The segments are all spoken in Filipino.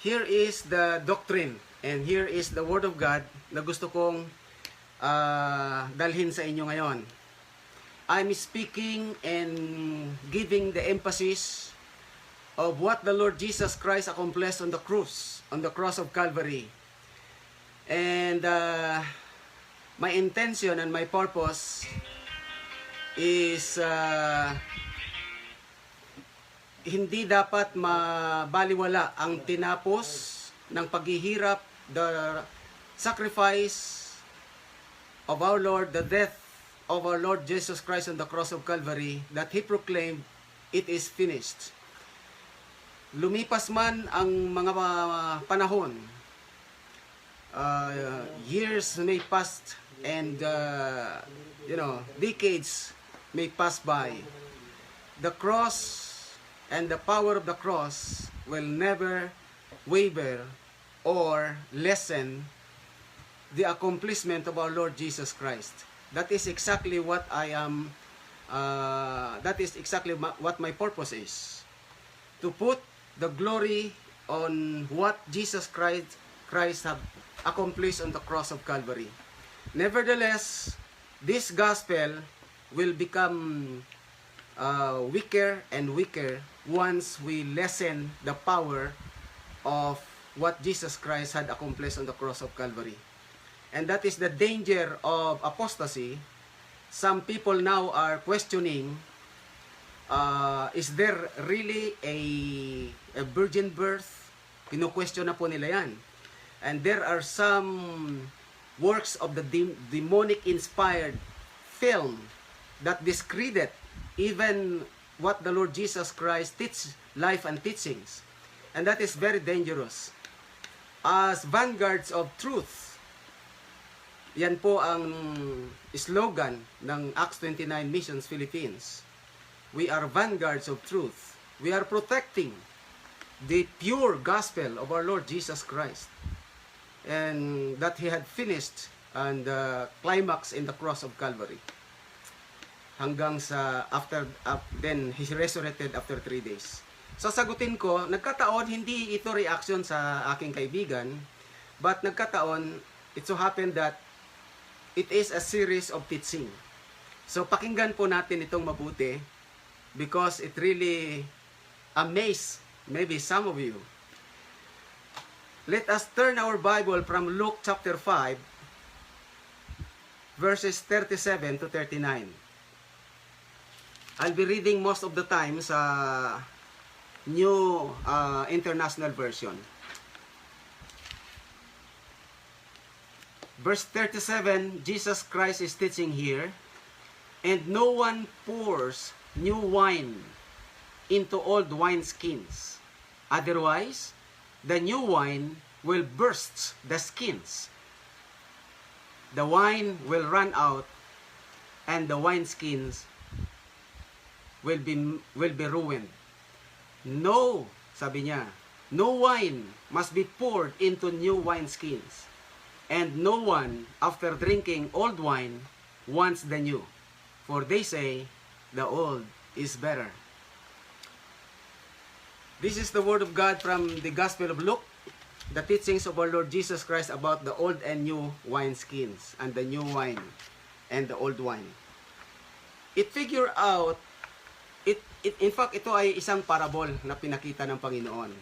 here is the doctrine and here is the Word of God na gusto kong dalhin sa inyo ngayon. I'm speaking and giving the emphasis of what the Lord Jesus Christ accomplished on the cross of Calvary. And my intention and my purpose is hindi dapat mabaliwala ang tinapos ng paghihirap, the sacrifice of our Lord, the death of our Lord Jesus Christ on the cross of Calvary, that He proclaimed, it is finished. Lumipas man ang mga panahon, years may pass and decades may pass by, the cross and the power of the cross will never waver or lessen the accomplishment of our Lord Jesus Christ. That is exactly what I am. That is exactly what my purpose is, to put the glory on what Jesus Christ have accomplished on the cross of Calvary. Nevertheless, this gospel will become weaker and weaker once we lessen the power of what Jesus Christ had accomplished on the cross of Calvary. And that is the danger of apostasy. Some people now are questioning, is there really a virgin birth? Kino-question na po nila yan. And there are some works of the demonic inspired film that discredit even what the Lord Jesus Christ teach, life and teachings. And that is very dangerous. As vanguards of truth, yan po ang slogan ng Acts 29 Missions Philippines. We are vanguards of truth. We are protecting the pure gospel of our Lord Jesus Christ, and that He had finished and climax in the cross of Calvary. Hanggang sa then He resurrected after 3 days. Sasagutin ko, nagkataon hindi ito reaction sa aking kaibigan, but nagkataon, it so happened that it is a series of teaching. So pakinggan po natin itong mabuti because it really amazed maybe some of you. Let us turn our Bible from Luke chapter 5 verses 37 to 39. I'll be reading most of the time sa New International Version. Verse 37, Jesus Christ is teaching here, and no one pours new wine into old wineskins. Otherwise, the new wine will burst the skins. The wine will run out, and the wineskins will be ruined. No, sabi niya, no wine must be poured into new wineskins. And no one, after drinking old wine, wants the new. For they say, the old is better. This is the word of God from the Gospel of Luke, the teachings of our Lord Jesus Christ about the old and new wineskins, and the new wine, and the old wine. It figure out, in fact, ito ay isang parable na pinakita ng Panginoon.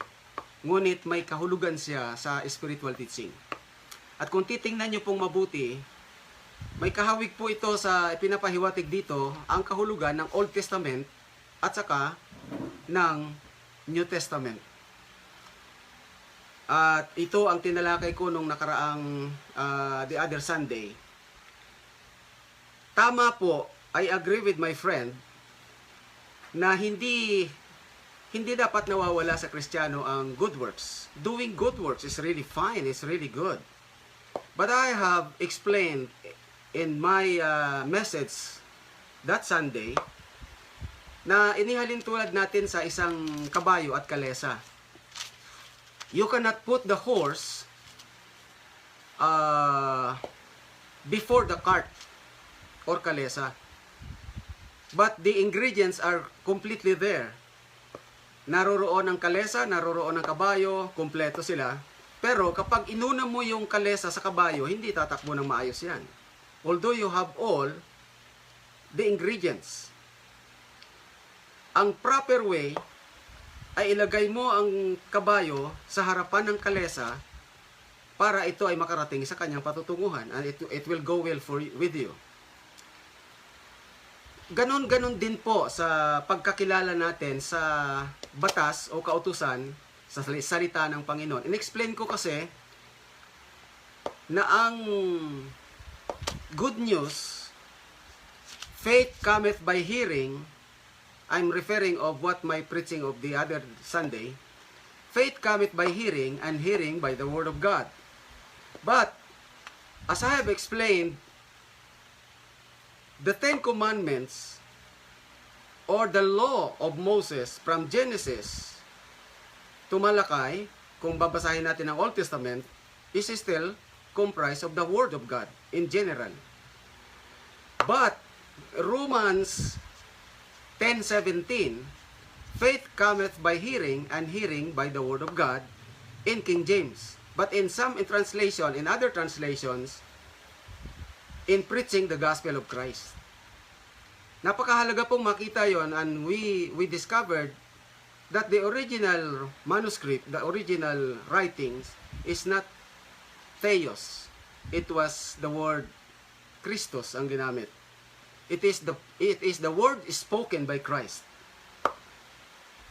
Ngunit may kahulugan siya sa spiritual teaching. At kung titingnan nyo pong mabuti, may kahawig po ito sa pinapahiwatig dito, ang kahulugan ng Old Testament at saka ng New Testament. At ito ang tinalakay ko nung nakaraang the other Sunday. Tama po, I agree with my friend na hindi dapat nawawala sa Kristiyano ang good works. Doing good works is really fine, it's really good. But I have explained in my message that Sunday na inihalin tulad natin sa isang kabayo at kalesa. You cannot put the horse before the cart or kalesa. But the ingredients are completely there. naroroon ang kalesa, naroroon ang kabayo, kumpleto sila. Pero kapag inuna mo yung kalesa sa kabayo, hindi tatakbo ng maayos yan. Although you have all the ingredients. Ang proper way ay ilagay mo ang kabayo sa harapan ng kalesa para ito ay makarating sa kanyang patutunguhan, and it will go well with you. Ganon din po sa pagkakilala natin sa batas o kautusan sa salita ng Panginoon. In-explain ko kasi na ang good news, faith cometh by hearing. I'm referring of what my preaching of the other Sunday. Faith cometh by hearing, and hearing by the word of God. But, as I have explained, the Ten Commandments, or the law of Moses from Genesis to Malachi, kung babasahin natin ang Old Testament, is still comprised of the Word of God in general. But, Romans 10:17, faith cometh by hearing, and hearing by the word of God, in King James. But in some translation, in other translations, in preaching the gospel of Christ. Napakahalaga pong makita yon, and we discovered that the original manuscript, the original writings, is not Theos. It was the word Christos ang ginamit. It is the word spoken by Christ.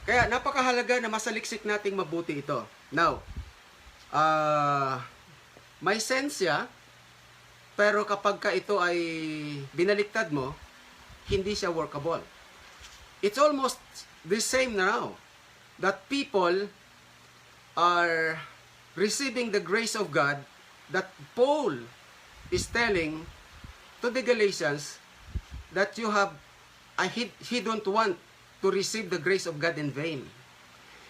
Kaya napakahalaga na masaliksik nating mabuti ito. Now, may sense siya, pero kapag ka ito ay binaliktad mo, hindi siya workable. It's almost the same now, that people are receiving the grace of God, that Paul is telling to the Galatians that you have, he don't want to receive the grace of God in vain.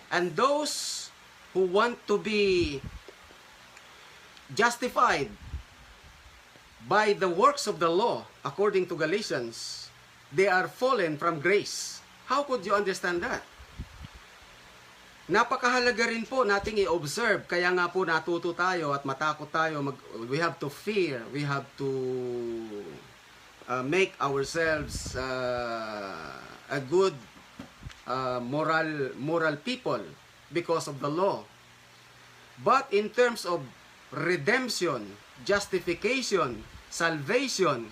And those who want to be justified by the works of the law, according to Galatians, they are fallen from grace. How could you understand that? Napakahalaga rin po nating i-observe, kaya nga po natuto tayo at matakot tayo, we have to fear, we have to make ourselves a good moral people because of the law. But in terms of redemption, justification, salvation,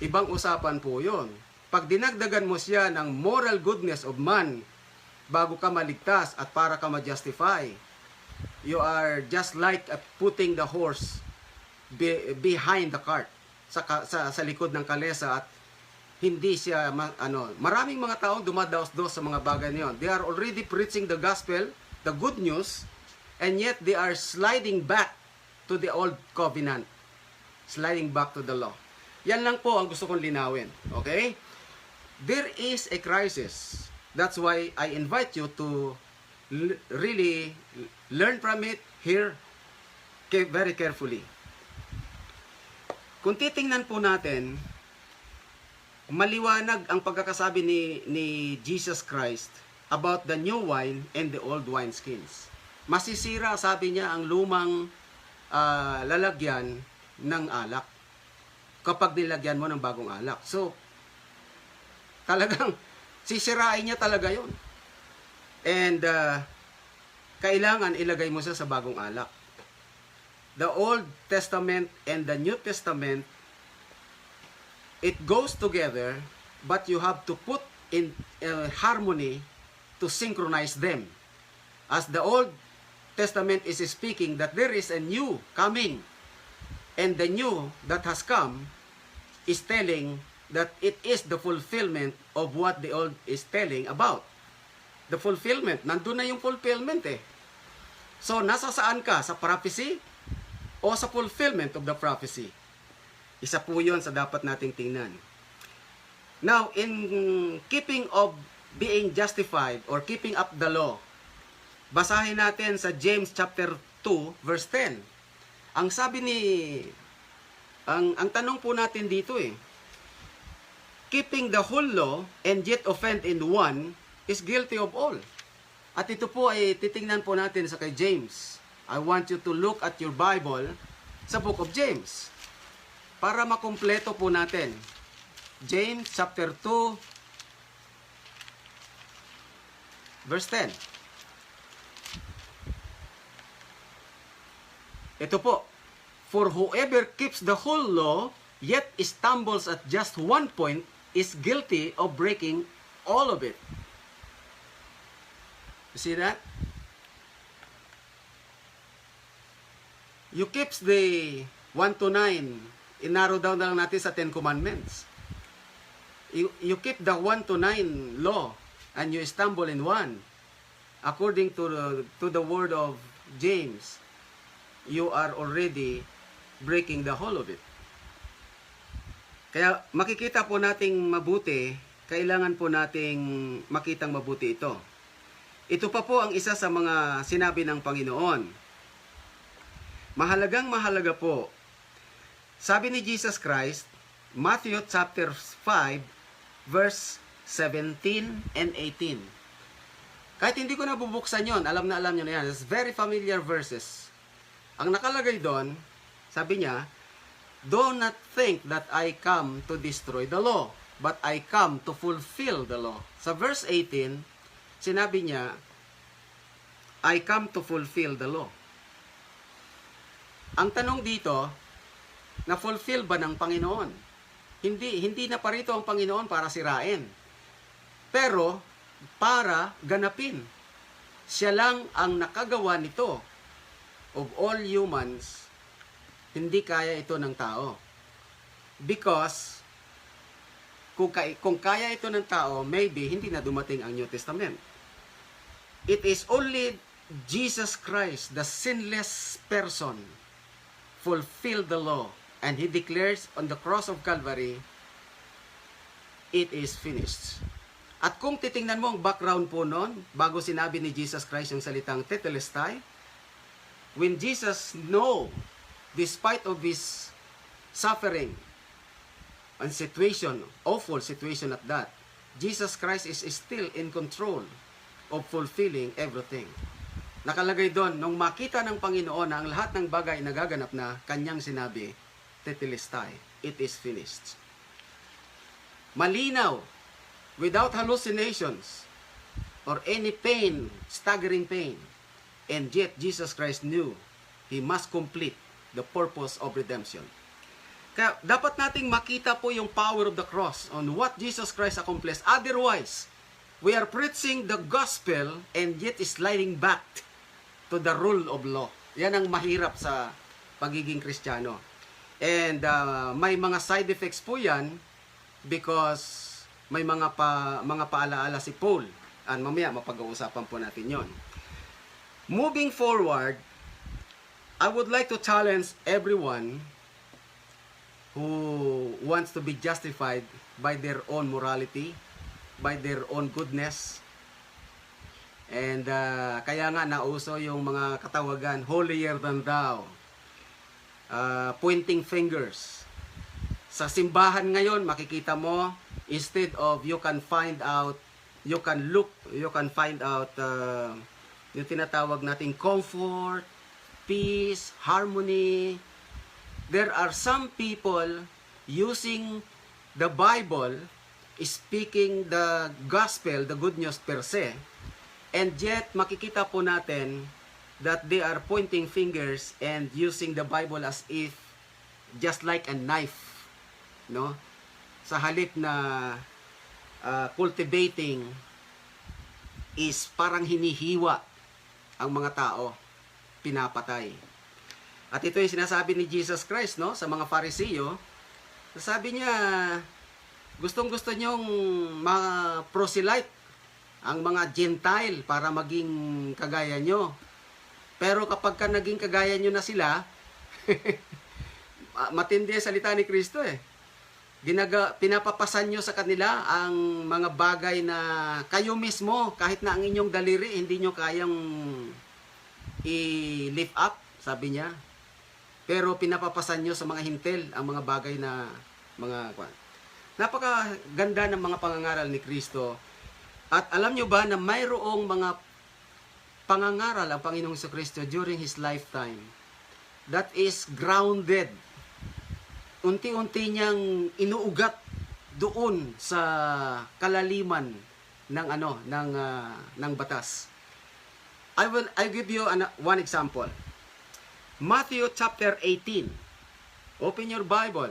ibang usapan po yon. Pag dinagdagan mo siya ng moral goodness of man bago ka maligtas at para ka ma-justify, you are just like putting the horse behind the cart, sa likod ng kalesa, at hindi siya maraming mga tao dumadaos-dos sa mga bagay niyon. They are already preaching the gospel, the good news, and yet they are sliding back to the old covenant, sliding back to the law. Yan lang po ang gusto kong linawin. Okay? There is a crisis. That's why I invite you to really learn from it, hear very carefully. Kung titingnan po natin, maliwanag ang pagkakasabi ni Jesus Christ about the new wine and the old wineskins. Masisira, sabi niya, ang lumang lalagyan ng alak kapag nilagyan mo ng bagong alak. So, talagang sisirain niya talaga yon. And kailangan ilagay mo siya sa bagong alak. The Old Testament and the New Testament, it goes together, but you have to put in harmony to synchronize them. As the Old Testament is speaking that there is a new coming, and the new that has come is telling that it is the fulfillment of what the old is telling about. The fulfillment, nandun na yung fulfillment eh. So, nasa saan ka? Sa prophecy o sa fulfillment of the prophecy? Isa po yun sa dapat nating tingnan. Now, in keeping of being justified or keeping up the law, basahin natin sa James chapter 2 verse 10. Ang sabi ang tanong po natin dito keeping the whole law and yet offend in one is guilty of all. At ito po ay titingnan po natin sa kay James. I want you to look at your Bible sa Book of James para makumpleto po natin. James chapter 2 verse 10. Ito po. For whoever keeps the whole law yet stumbles at just one point is guilty of breaking all of it. You see that? You keeps the 1 to 9. Inarrow down na lang natin sa 10 commandments. You keep the 1 to 9 law and you stumble in one. According to the word of James, you are already breaking the whole of it. Kaya makikita po nating mabuti, kailangan po nating makitang mabuti ito. Ito pa po ang isa sa mga sinabi ng Panginoon. Mahalaga po. Sabi ni Jesus Christ, Matthew chapter 5, verse 17 and 18. Kahit hindi ko nabubuksan yon, alam na alam nyo na yan. It's very familiar verses. Ang nakalagay doon, sabi niya, do not think that I come to destroy the law, but I come to fulfill the law. Sa verse 18, sinabi niya, I come to fulfill the law. Ang tanong dito, na-fulfill ba ng Panginoon? Hindi na parito ang Panginoon para sirain. Pero, para ganapin. Siya lang ang nakagawa nito. Of all humans, hindi kaya ito ng tao. Because, kung kaya ito ng tao, maybe hindi na dumating ang New Testament. It is only Jesus Christ, the sinless person, fulfilled the law. And He declares on the cross of Calvary, it is finished. At kung titingnan mo ang background po noon, bago sinabi ni Jesus Christ yung salitang tetelestai, when Jesus know, despite of His suffering and situation, awful situation at that, Jesus Christ is still in control of fulfilling everything. Nakalagay doon, nung makita ng Panginoon na ang lahat ng bagay nagaganap na, kanyang sinabi, tetelestai, it is finished. Malinaw, without hallucinations, or any pain, staggering pain, and yet Jesus Christ knew He must complete the purpose of redemption. Kaya dapat nating makita po yung power of the cross on what Jesus Christ accomplished. Otherwise, we are preaching the gospel and yet sliding back to the rule of law. Yan ang mahirap sa pagiging Kristiyano. And may mga side effects po yan because may mga paalaala si Paul. And mamaya mapag-uusapan po natin yon. Moving forward, I would like to challenge everyone who wants to be justified by their own morality, by their own goodness. And kaya nga nauso yung mga katawagan, holier than thou, pointing fingers. Sa simbahan ngayon, makikita mo, instead of you can find out, you can find out yung tinatawag nating comfort, peace, harmony. There are some people using the Bible, speaking the gospel, the good news per se, and yet makikita po natin that they are pointing fingers and using the Bible as if just like a knife, no? Sa halip na cultivating is parang hinihiwa ang mga tao, pinapatay. At ito yung sinasabi ni Jesus Christ, no, sa mga Fariseo. Sabi niya, gustong-gusto nyong mga proselyte, ang mga Gentile para maging kagaya nyo. Pero kapag ka naging kagaya nyo na sila, matindi ang salita ni Kristo eh. Pinapapasan nyo sa kanila ang mga bagay na kayo mismo, kahit na ang inyong daliri, hindi nyo kayang i-lift up, sabi niya. Pero pinapapasan nyo sa mga hintil ang mga bagay na mga... Napakaganda ng mga pangangaral ni Kristo. At alam nyo ba na mayroong mga pangangaral ang Panginoong Jesucristo during His lifetime that is grounded. Unti-unti niyang inuugat doon sa kalaliman ng ng batas. I give you one example. Matthew chapter 18. Open your Bible.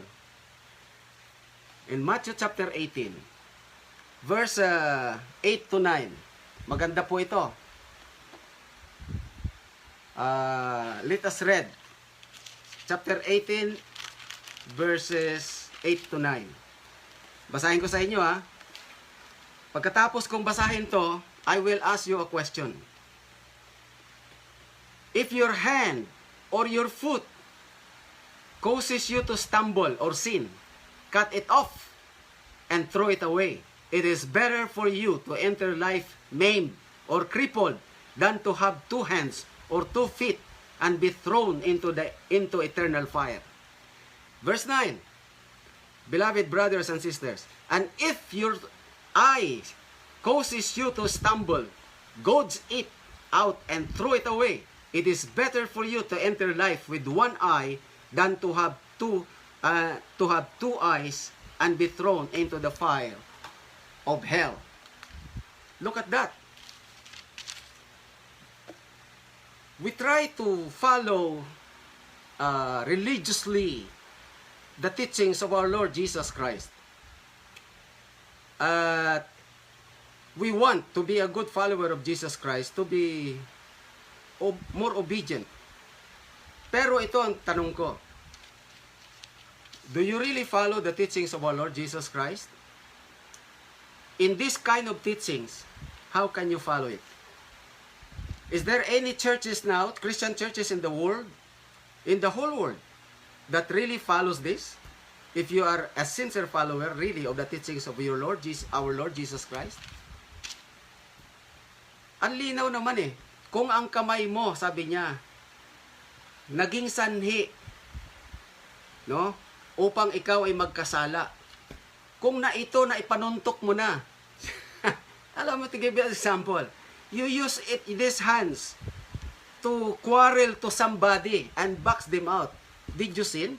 In Matthew chapter 18, verse 8 to 9. Maganda po ito. Let us read chapter 18 verses 8 to 9. Basahin ko sa inyo ha. Pagkatapos kong basahin to, I will ask you a question. If your hand or your foot causes you to stumble or sin, cut it off and throw it away. It is better for you to enter life maimed or crippled than to have 2 hands or 2 feet and be thrown into eternal fire. Verse 9. Beloved brothers and sisters, and if your eye causes you to stumble, gouge it out and throw it away. It is better for you to enter life with 1 eye than to have two eyes and be thrown into the fire of hell. Look at that. We try to follow religiously the teachings of our Lord Jesus Christ. We want to be a good follower of Jesus Christ, to be more obedient. Pero ito ang tanong ko. Do you really follow the teachings of our Lord Jesus Christ? In this kind of teachings, how can you follow it? Is there any churches now, Christian churches in the world, in the whole world, that really follows this? If you are a sincere follower, really, of the teachings of our Lord Jesus Christ? Ang linaw naman eh. Kung ang kamay mo, sabi niya, naging sanhi, no? Upang ikaw ay magkasala. Kung na ito na ipanuntok mo na, alam mo, to give you an example, you use these hands to quarrel to somebody and box them out. Did you sin?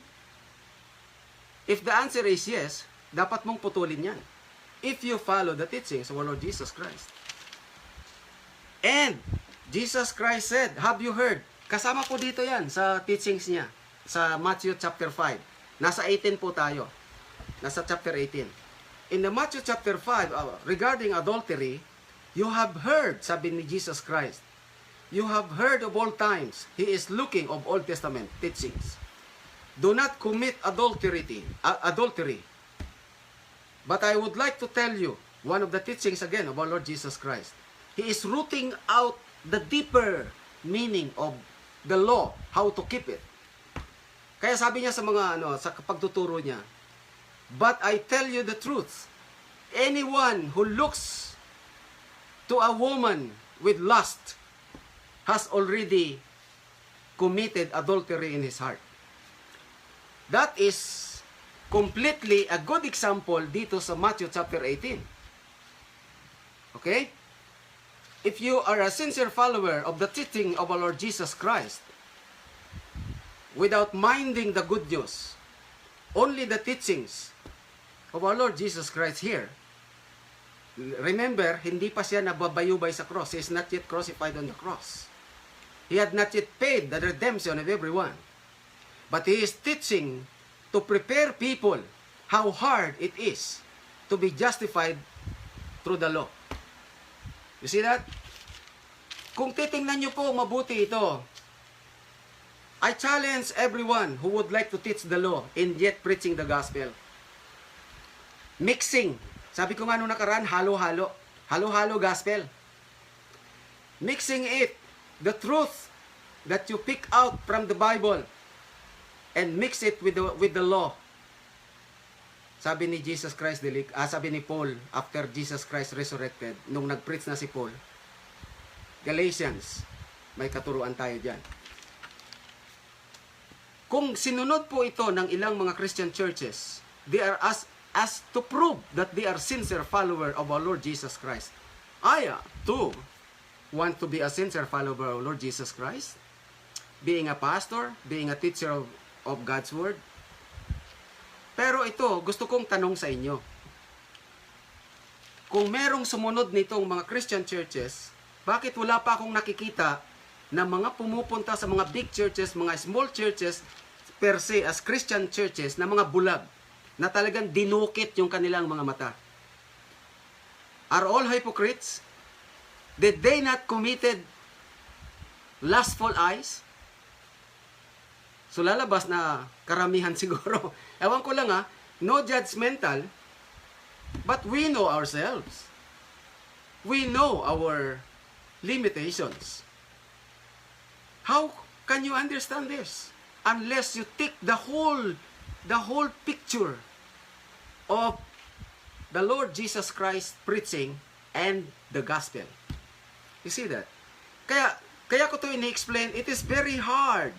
If the answer is yes, dapat mong putulin yan. If you follow the teachings of our Lord Jesus Christ. And Jesus Christ said, have you heard? Kasama po dito yan sa teachings niya. Sa Matthew chapter 5. Nasa 18 po tayo. Nasa chapter 18. In the Matthew chapter 5, regarding adultery, you have heard, sabi ni Jesus Christ, you have heard of all times. He is looking of Old Testament teachings. Do not commit adultery. But I would like to tell you one of the teachings again of our Lord Jesus Christ. He is rooting out the deeper meaning of the law, how to keep it. Kaya sabi niya sa mga sa pagtuturo niya, but I tell you the truth, anyone who looks to a woman with lust has already committed adultery in his heart. That is completely a good example dito sa Matthew chapter 18. Okay? If you are a sincere follower of the teaching of our Lord Jesus Christ, without minding the good news, only the teachings of our Lord Jesus Christ here, remember, hindi pa siya nababayubay sa cross. He is not yet crucified on the cross. He had not yet paid the redemption of everyone. But He is teaching to prepare people how hard it is to be justified through the law. You see that? Kung titingnan nyo po mabuti ito, I challenge everyone who would like to teach the law and yet preaching the gospel. Mixing. Sabi ko nga nung nakaraan, halo-halo. Halo-halo gospel. Mixing it, the truth that you pick out from the Bible and mix it with the law. Sabi ni Jesus Christ, sabi ni Paul, after Jesus Christ resurrected, nung nag-preach na si Paul, Galatians, may katuruan tayo dyan. Kung sinunod po ito ng ilang mga Christian churches, they are as to prove that they are sincere follower of our Lord Jesus Christ. I too want to be a sincere follower of Lord Jesus Christ, being a pastor, being a teacher of God's Word. Pero ito, gusto kong tanong sa inyo. Kung merong sumunod nitong mga Christian churches, bakit wala pa akong nakikita na mga pumupunta sa mga big churches, mga small churches, per se as Christian churches, na mga bulag, na talagang dinukit yung kanilang mga mata? Are all hypocrites? Did they not committed lustful eyes? So lalabas na karamihan siguro. Ewan ko lang no judgmental, but we know ourselves. We know our limitations. How can you understand this? Unless you take the whole picture of the Lord Jesus Christ preaching and the gospel. You see that? Kaya ko to ini-explain, it is very hard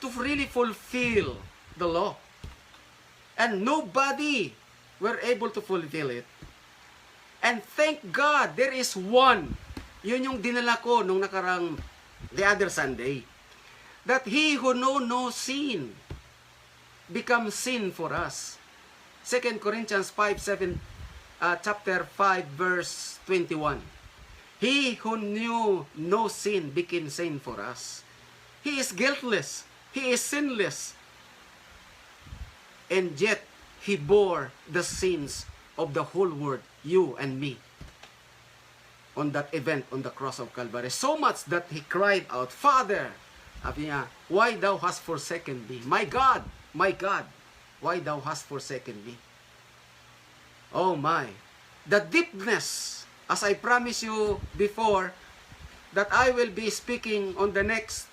to really fulfill the law. And nobody were able to fulfill it. And thank God, there is one. Yun yung dinala ko nung the other Sunday. That he who know no sin becomes sin for us. 2 Corinthians 5:7, chapter 5, verse 21. He who knew no sin became sin for us. He is guiltless. He is sinless. And yet, He bore the sins of the whole world, you and me, on that event on the cross of Calvary. So much that He cried out, Father, sabi niya, why thou hast forsaken me? My God, why thou hast forsaken me? Oh my, the deepness, as I promised you before, that I will be speaking on the next,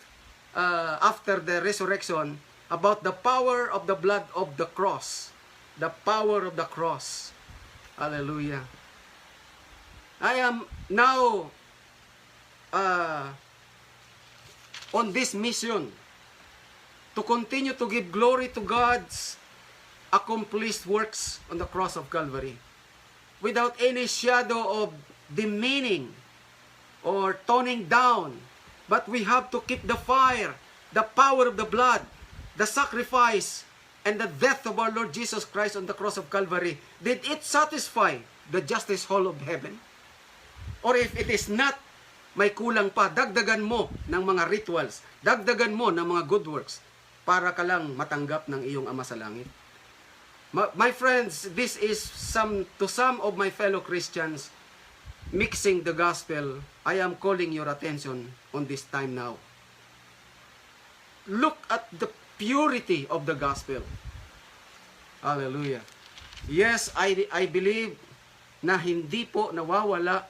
after the resurrection, about the power of the blood of the cross. The power of the cross. Hallelujah. I am now on this mission to continue to give glory to God's accomplished works on the cross of Calvary, without any shadow of demeaning or toning down. But we have to keep the fire, the power of the blood, the sacrifice, and the death of our Lord Jesus Christ on the cross of Calvary. Did it satisfy the justice hall of heaven? Or if it is not, may kulang pa, dagdagan mo ng mga rituals, dagdagan mo ng mga good works, para ka lang matanggap ng iyong Ama sa langit. My friends, this is to some of my fellow Christians, mixing the gospel. I am calling your attention on this time now. Look at the purity of the gospel. Hallelujah. Yes, I believe na hindi po nawawala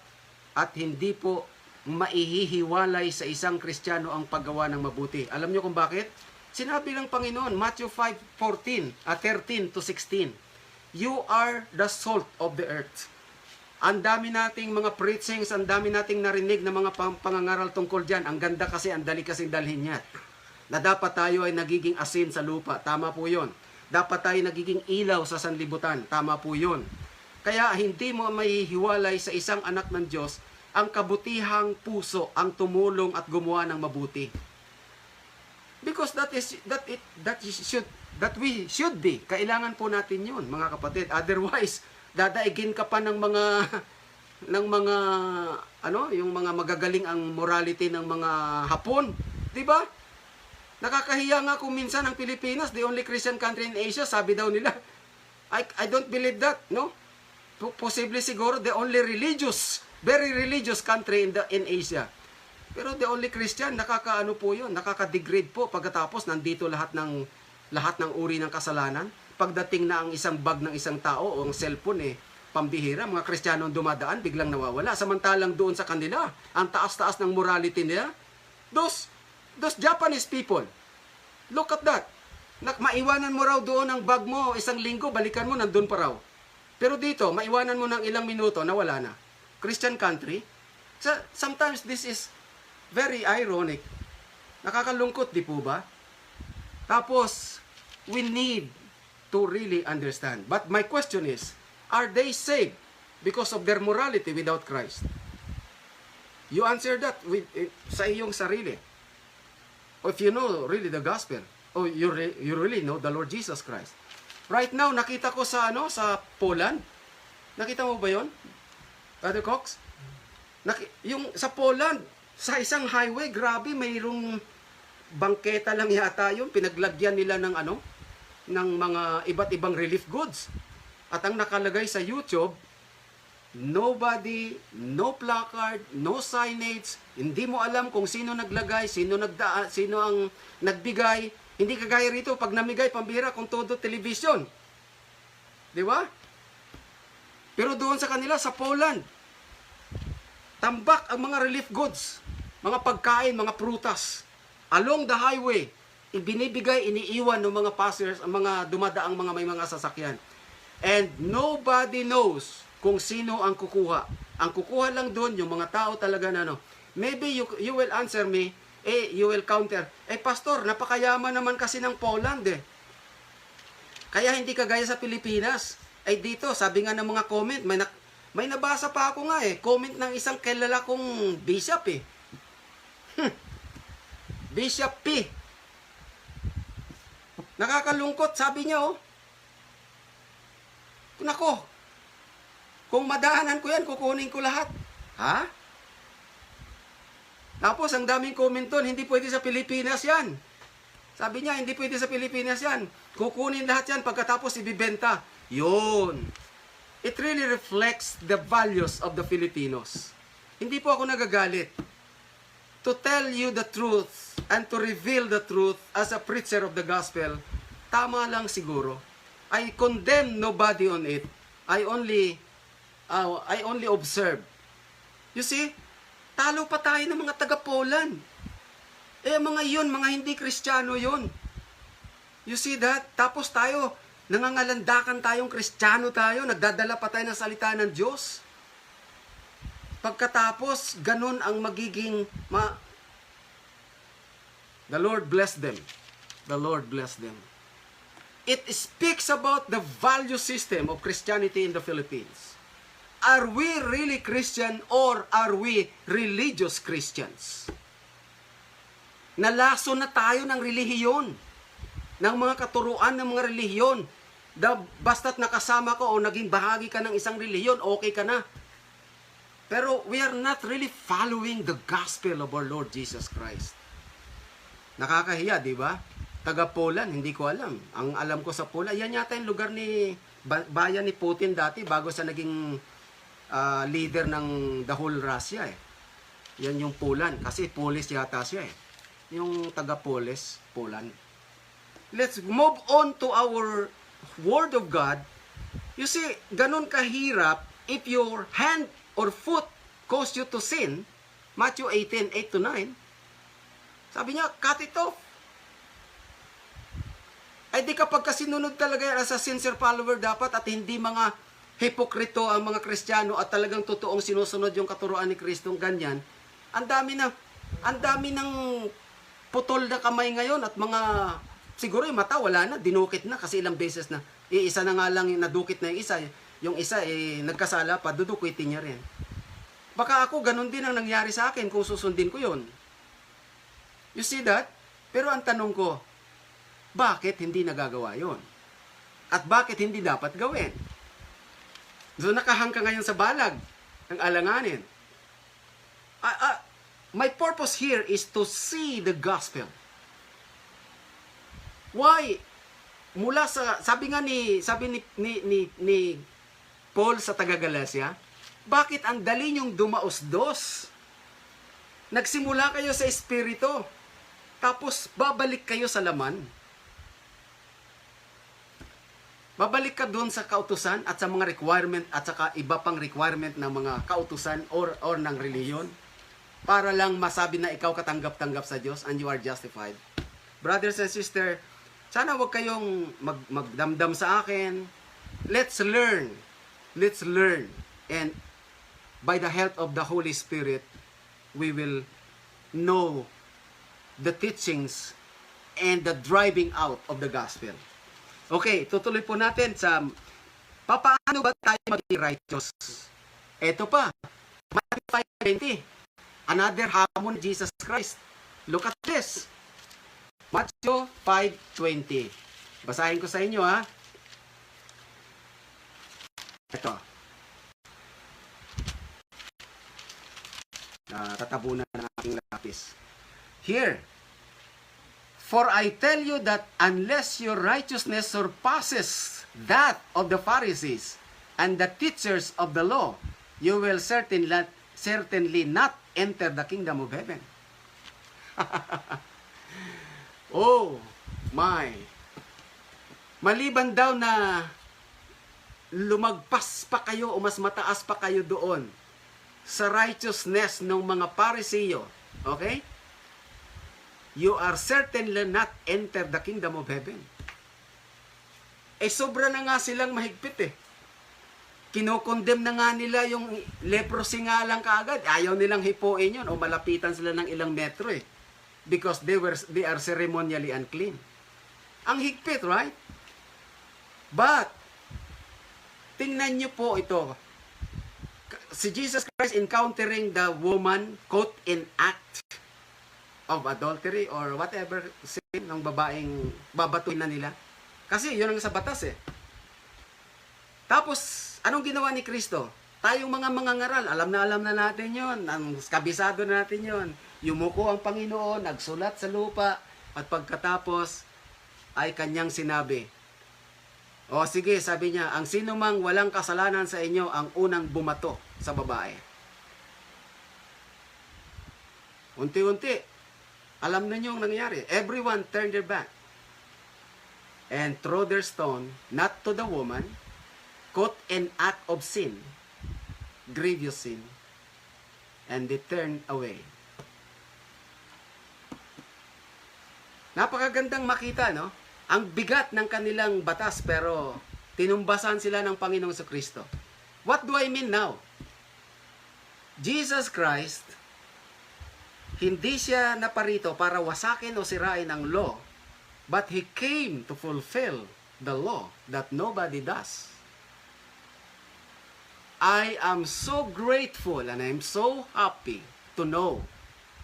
at hindi po maihihiwalay sa isang Kristiyano ang paggawa ng mabuti. Alam niyo kung bakit? Sinabi ng Panginoon, Matthew 5:13 to 16, you are the salt of the earth. Ang dami nating mga preachings, ang dami nating narinig na mga pangangaral tungkol dyan. Ang ganda kasi, ang dali kasing dalhin niya. Na dapat tayo ay nagiging asin sa lupa. Tama po yun. Dapat tayo nagiging ilaw sa sanlibutan. Tama po yun. Kaya hindi mo mahihiwalay sa isang anak ng Diyos ang kabutihang puso, ang tumulong at gumawa ng mabuti. Because that we should be. Kailangan po natin yun, mga kapatid. Otherwise, dadaigin ka pa ng mga yung mga magagaling ang morality ng mga Hapon. 'Di ba? Nakakahiya nga kung minsan ang Pilipinas, the only Christian country in Asia, sabi daw nila. I don't believe that, no? Possibly siguro the only very religious country in Asia. Pero the only Christian, nakakaano po 'yun, nakaka-degrade po pagkatapos nandito lahat ng uri ng kasalanan. Pagdating na ang isang bag ng isang tao o ang cellphone pambihira, mga Kristiyano dumadaan, biglang nawawala. Samantalang doon sa kanila, ang taas-taas ng morality nila. Those Japanese people, look at that. Maiwanan mo raw doon ang bag mo, isang linggo, balikan mo, nandun pa raw. Pero dito, maiwanan mo ng ilang minuto, nawala na. Christian country. So, sometimes this is very ironic. Nakakalungkot, di po ba? Tapos, we need to really understand. But my question is, are they saved because of their morality without Christ? You answer that with sa iyong sarili. Or if you know really the gospel, or you really know the Lord Jesus Christ. Right now, nakita ko sa sa Poland. Nakita mo ba 'yon? Brother Cox? Yung sa Poland, sa isang highway, grabe, mayroong bangketa lang yata yun. Pinaglagyan nila ng ng mga iba't ibang relief goods. At ang nakalagay sa YouTube, nobody, no placard, no signage, hindi mo alam kung sino naglagay, sino ang nagbigay. Hindi kagaya rito, pag namigay, pambira, kung todo television. Di ba? Pero doon sa kanila, sa Poland, tambak ang mga relief goods, mga pagkain, mga prutas, along the highway, ibinibigay, iniiwan ng mga passers, ang mga dumadaang may mga sasakyan. And nobody knows kung sino ang kukuha. Ang kukuha lang doon, yung mga tao talaga na Maybe you will answer me, you will counter, pastor, napakayaman naman kasi ng Poland Kaya hindi kagaya sa Pilipinas. Dito, sabi nga ng mga comment, may nabasa pa ako nga comment ng isang kilala kong bishop Bishop P. Nakakalungkot, sabi niya Nako, kung madaanan ko yan, kukunin ko lahat. Ha? Tapos, ang daming comment doon, hindi pwede sa Pilipinas yan. Sabi niya, hindi pwede sa Pilipinas yan. Kukunin lahat yan, pagkatapos ibibenta. Yun. It really reflects the values of the Filipinos. Hindi po ako nagagalit. To tell you the truth and to reveal the truth as a preacher of the gospel, tama lang siguro. I condemn nobody on it. I only observe. You see, talo pa tayo ng mga taga-Poland. Mga yun, mga hindi Kristiyano yun. You see that? Tapos tayo, nangangalandakan tayong Kristiyano tayo, nagdadala pa tayo ng salita ng Diyos. Pagkatapos, ganun ang magiging The Lord bless them. The Lord bless them. It speaks about the value system of Christianity in the Philippines. Are we really Christian or are we religious Christians? Nalaso na tayo ng relihiyon, ng mga katuruan ng mga relihiyon. Basta't nakasama ko o naging bahagi ka ng isang relihiyon, okay ka na. Pero we are not really following the gospel of our Lord Jesus Christ. Nakakahiya, di ba? Taga Poland, hindi ko alam. Ang alam ko sa Poland, yan yata yung lugar bayan ni Putin dati bago sa naging leader ng the whole Russia Yan yung Poland. Kasi Polish yata siya Yung taga Poland. Let's move on to our Word of God. You see, ganun kahirap if your hand or foot cause you to sin. Matthew 18:8-9. Sabi niya, cut it off. Di kapag kasinunod talaga yan as a sincere follower dapat at hindi mga hipokrito ang mga Kristiyano at talagang totoong sinusunod yung katuruan ni Kristo ganyan, ang dami ng putol na kamay ngayon at mga siguro yung mata wala na, dinukit na kasi ilang beses na. Isa na nga lang nadukit na yung isa nagkasala pa, dudukitin niya rin. Baka ako ganun din ang nangyari sa akin kung susundin ko yon. You see that? Pero ang tanong ko, bakit hindi nagagawa yon? At bakit hindi dapat gawin? So nakahang ka ngayon sa balag ng alanganin. My purpose here is to see the gospel. Why? Mula sa sabi ni Paul sa taga-Galacia, bakit ang dali niyong dumaos-dos? Nagsimula kayo sa espiritu, tapos babalik kayo sa laman. Babalik ka doon sa kautusan at sa mga requirement at saka iba pang requirement ng mga kautusan or ng reliyon para lang masabi na ikaw katanggap-tanggap sa Diyos and you are justified. Brothers and sisters, sana wag kayong magdamdam sa akin. Let's learn. Let's learn. And by the help of the Holy Spirit, we will know the teachings and the driving out of the gospel. Okay, tutuloy po natin sa paano ba tayo maging righteous. Ito pa, Matthew 5:20. Another hamon ni Jesus Christ. Look at this. Matthew 5:20. Basahin ko sa inyo, ha. Ito. Tatabunan ng aking lapis. Here. For I tell you that unless your righteousness surpasses that of the Pharisees and the teachers of the law, you will certainly not enter the kingdom of heaven. Oh my. Maliban daw na lumagpas pa kayo o mas mataas pa kayo doon sa righteousness ng mga Pariseo, okay? You are certainly not enter the kingdom of heaven. Sobra na nga silang mahigpit eh. Kinokondem na nga nila yung leprosy nga lang kaagad. Ayaw nilang hipuin yun o malapitan sila ng ilang metro eh. Because they are ceremonially unclean. Ang higpit, right? But, tingnan nyo po ito. Si Jesus Christ encountering the woman caught in act of adultery or whatever sin ng babaeng babatuin na nila. Kasi yun ang sa batas eh. Tapos, anong ginawa ni Kristo? Tayong mga mangangaral, alam na natin yon, ang kabisado na natin yon. Yumuko ang Panginoon, nagsulat sa lupa, at pagkatapos ay kanyang sinabi, o sige, sabi niya, ang sino mang walang kasalanan sa inyo ang unang bumato sa babae. Unti-unti, alam na niyo ang nangyari. Everyone turned their back and threw their stone, not to the woman, caught in act of sin, grievous sin, and they turned away. Napakagandang makita, no? Ang bigat ng kanilang batas, pero tinumbasan sila ng Panginoong Kristo. What do I mean now? Jesus Christ, hindi siya naparito para wasakin o sirain ang law, but He came to fulfill the law that nobody does. I am so grateful and I am so happy to know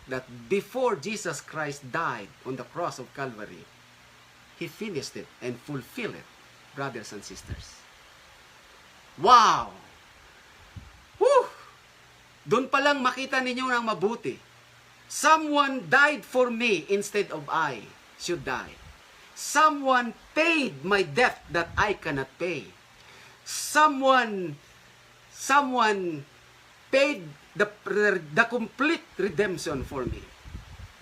that before Jesus Christ died on the cross of Calvary, He finished it and fulfilled it, brothers and sisters. Wow! Woo! Doon pa lang makita ninyo ng mabuti. Someone died for me instead of I should die. Someone paid my debt that I cannot pay. Someone paid the complete redemption for me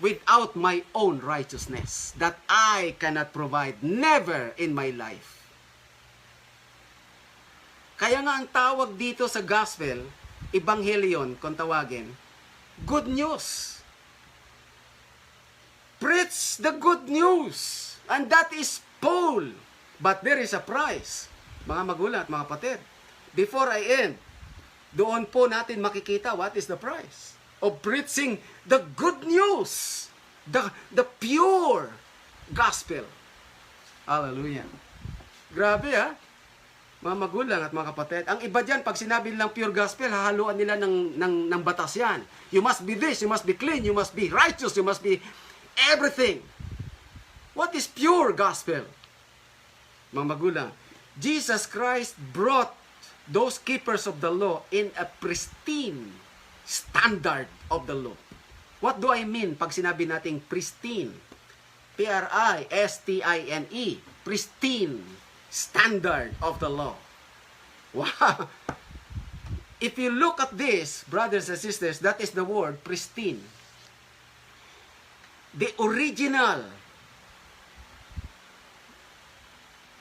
without my own righteousness that I cannot provide, never in my life. Kaya nga ang tawag dito sa gospel, Evangelion kung tawagin, good news. Preach the good news. And that is Paul. But there is a price. Mga magulang at mga kapatid. Before I end, doon po natin makikita what is the price of preaching the good news. The pure gospel. Hallelujah. Grabe ha. Mga magulang at mga kapatid. Ang iba dyan, pag sinabi nilang pure gospel, hahaluan nila ng batas yan. You must be this, you must be clean, you must be righteous, you must be everything. What is pure gospel? Mga magulang, Jesus Christ brought those keepers of the law in a pristine standard of the law. What do I mean pag sinabi nating pristine? P-R-I-S-T-I-N-E. Pristine standard of the law. Wow! If you look at this, brothers and sisters, that is the word pristine. The original,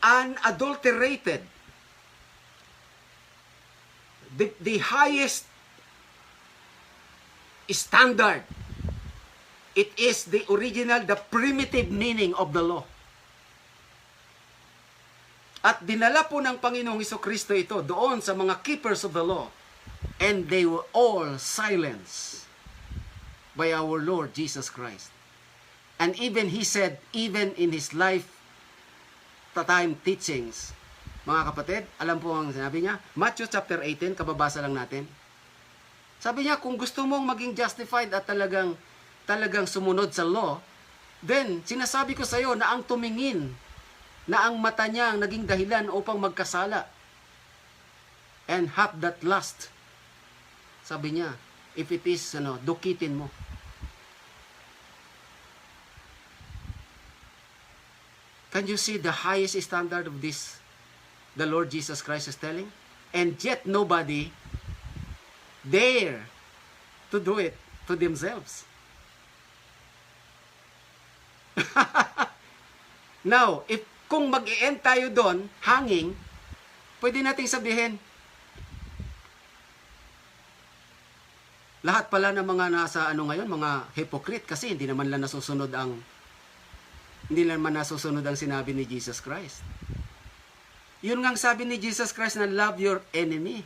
unadulterated, the highest standard. It is the original, the primitive meaning of the law. At dinala po ng Panginoong Hesukristo ito doon sa mga keepers of the law. And they were all silenced by our Lord Jesus Christ. And even He said, even in His lifetime teachings, mga kapatid, alam po ang sinabi niya? Matthew chapter 18, kababasa lang natin. Sabi niya, kung gusto mong maging justified at talagang sumunod sa law, then sinasabi ko sa iyo na ang tumingin, na ang mata niya ang naging dahilan upang magkasala and have that lust. Sabi niya, if it is, dukitin mo. Can you see the highest standard of this the Lord Jesus Christ is telling? And yet nobody dare to do it to themselves. Now, kung mag-i-end tayo doon, hanging, pwede nating sabihin, lahat pala ng mga nasa ngayon, mga hypocrite, kasi hindi naman nasusunod ang sinabi ni Jesus Christ. Yun nga ang sabi ni Jesus Christ na love your enemy.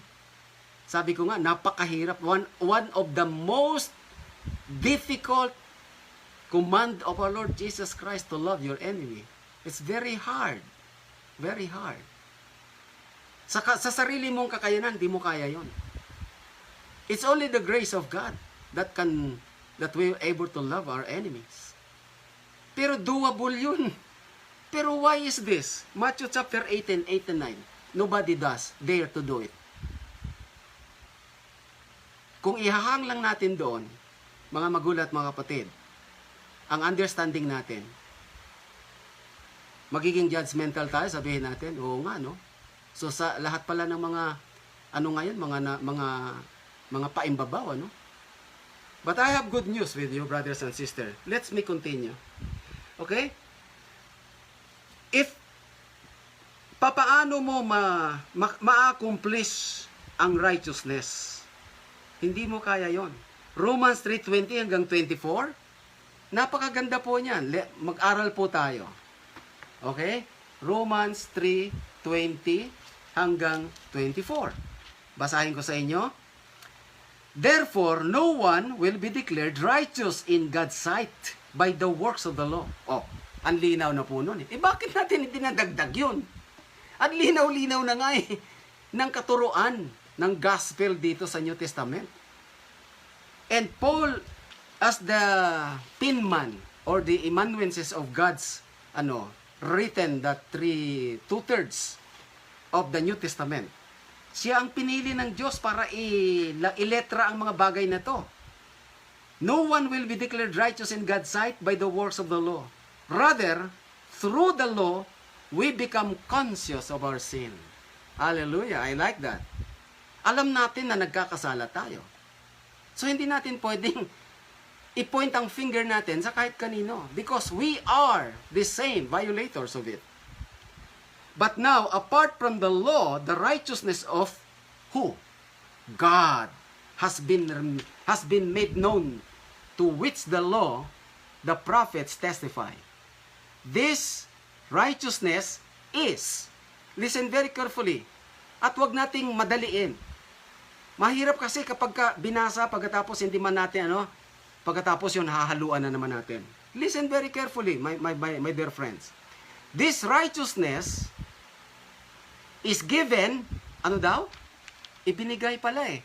Sabi ko nga, napakahirap. One of the most difficult command of our Lord Jesus Christ to love your enemy. It's very hard. Very hard. Sa sarili mong kakayanan, di mo kaya yon. It's only the grace of God that we're able to love our enemies. Pero doable yun. Pero why is this? Matthew chapter 18, 8 and 9. Nobody does dare to do it. Kung ihahang lang natin doon, mga magulat, mga kapatid, ang understanding natin, magiging judgmental tayo, sabihin natin, oo nga, no? So sa lahat pala ng mga, ngayon, mga paimbabaw, no? But I have good news with you, brothers and sisters. Let me continue. Okay? If papaano mo ma-accomplish ang righteousness, hindi mo kaya yon. Romans 3:20 hanggang 24, napakaganda po niyan. Mag-aral po tayo. Okay? Romans 3:20 hanggang 24. Basahin ko sa inyo. Therefore, no one will be declared righteous in God's sight by the works of the law. Oh, ang linaw na po nun. Bakit natin hindi nadagdag yun? At linaw-linaw na nga ng katuruan ng gospel dito sa New Testament. And Paul, as the pinman or the amanuensis of God's written that 2/3 of the New Testament, siya ang pinili ng Diyos para iletra ang mga bagay na to. No one will be declared righteous in God's sight by the works of the law. Rather, through the law, we become conscious of our sin. Hallelujah, I like that. Alam natin na nagkakasala tayo. So hindi natin pwedeng i-point ang finger natin sa kahit kanino because we are the same violators of it. But now, apart from the law, the righteousness of who? God has been made known, to which the law, the prophets testify. This righteousness is, listen very carefully, at wag nating madaliin. Mahirap kasi kapag binasa, pagkatapos hindi man natin, pagkatapos yun, hahaluan na naman natin. Listen very carefully, my dear friends. This righteousness is given, ibinigay pala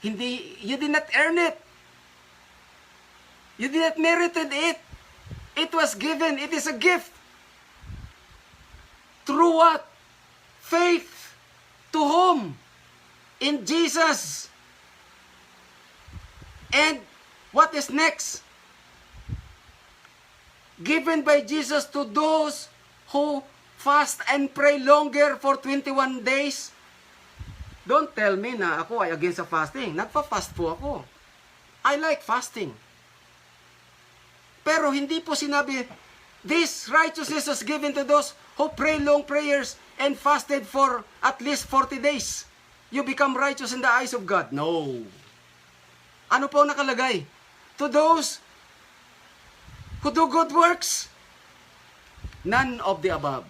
Hindi, you did not earn it. You did not merited it. It was given. It is a gift. Through what? Faith. To whom? In Jesus. And what is next? Given by Jesus to those who fast and pray longer for 21 days. Don't tell me na ako ay against sa fasting. Nagpa-fast po ako. I like fasting. Pero hindi po sinabi, this righteousness is given to those who pray long prayers and fasted for at least 40 days. You become righteous in the eyes of God. No. Ano po nakalagay? To those who do good works? None of the above.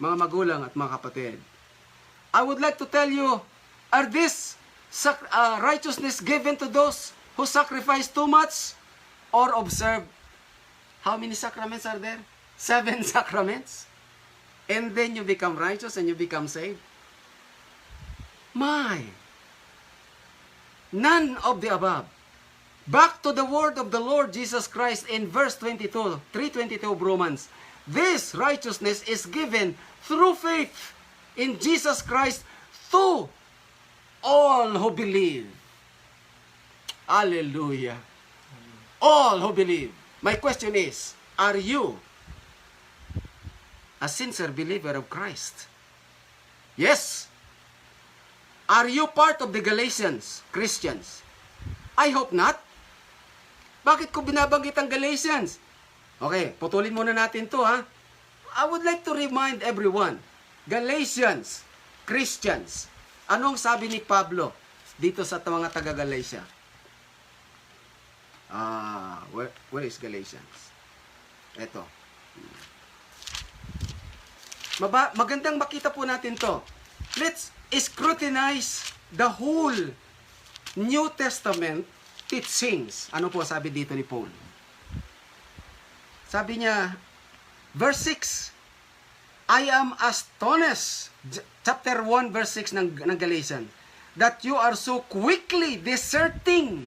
Mga magulang at mga kapatid. I would like to tell you, are this righteousness given to those who sacrifice too much or observe? How many sacraments are there? 7 sacraments. And then you become righteous and you become saved. My! None of the above. Back to the word of the Lord Jesus Christ in verse 22, 3:22 of Romans. This righteousness is given through faith in Jesus Christ to all who believe. Hallelujah. All who believe. My question is, are you a sincere believer of Christ? Yes. Are you part of the Galatians, Christians? I hope not. Bakit ko binabanggit ang Galatians? Okay, putulin muna natin to ha. I would like to remind everyone, Galatians, Christians, anong sabi ni Pablo dito sa mga taga-Galatia? Where is Galatians? Ito. Magandang makita po natin to. Let's scrutinize the whole New Testament teachings. Ano po sabi dito ni Paul? Sabi niya, verse 6, I am astonished, chapter 1, verse 6 ng Galatians, that you are so quickly deserting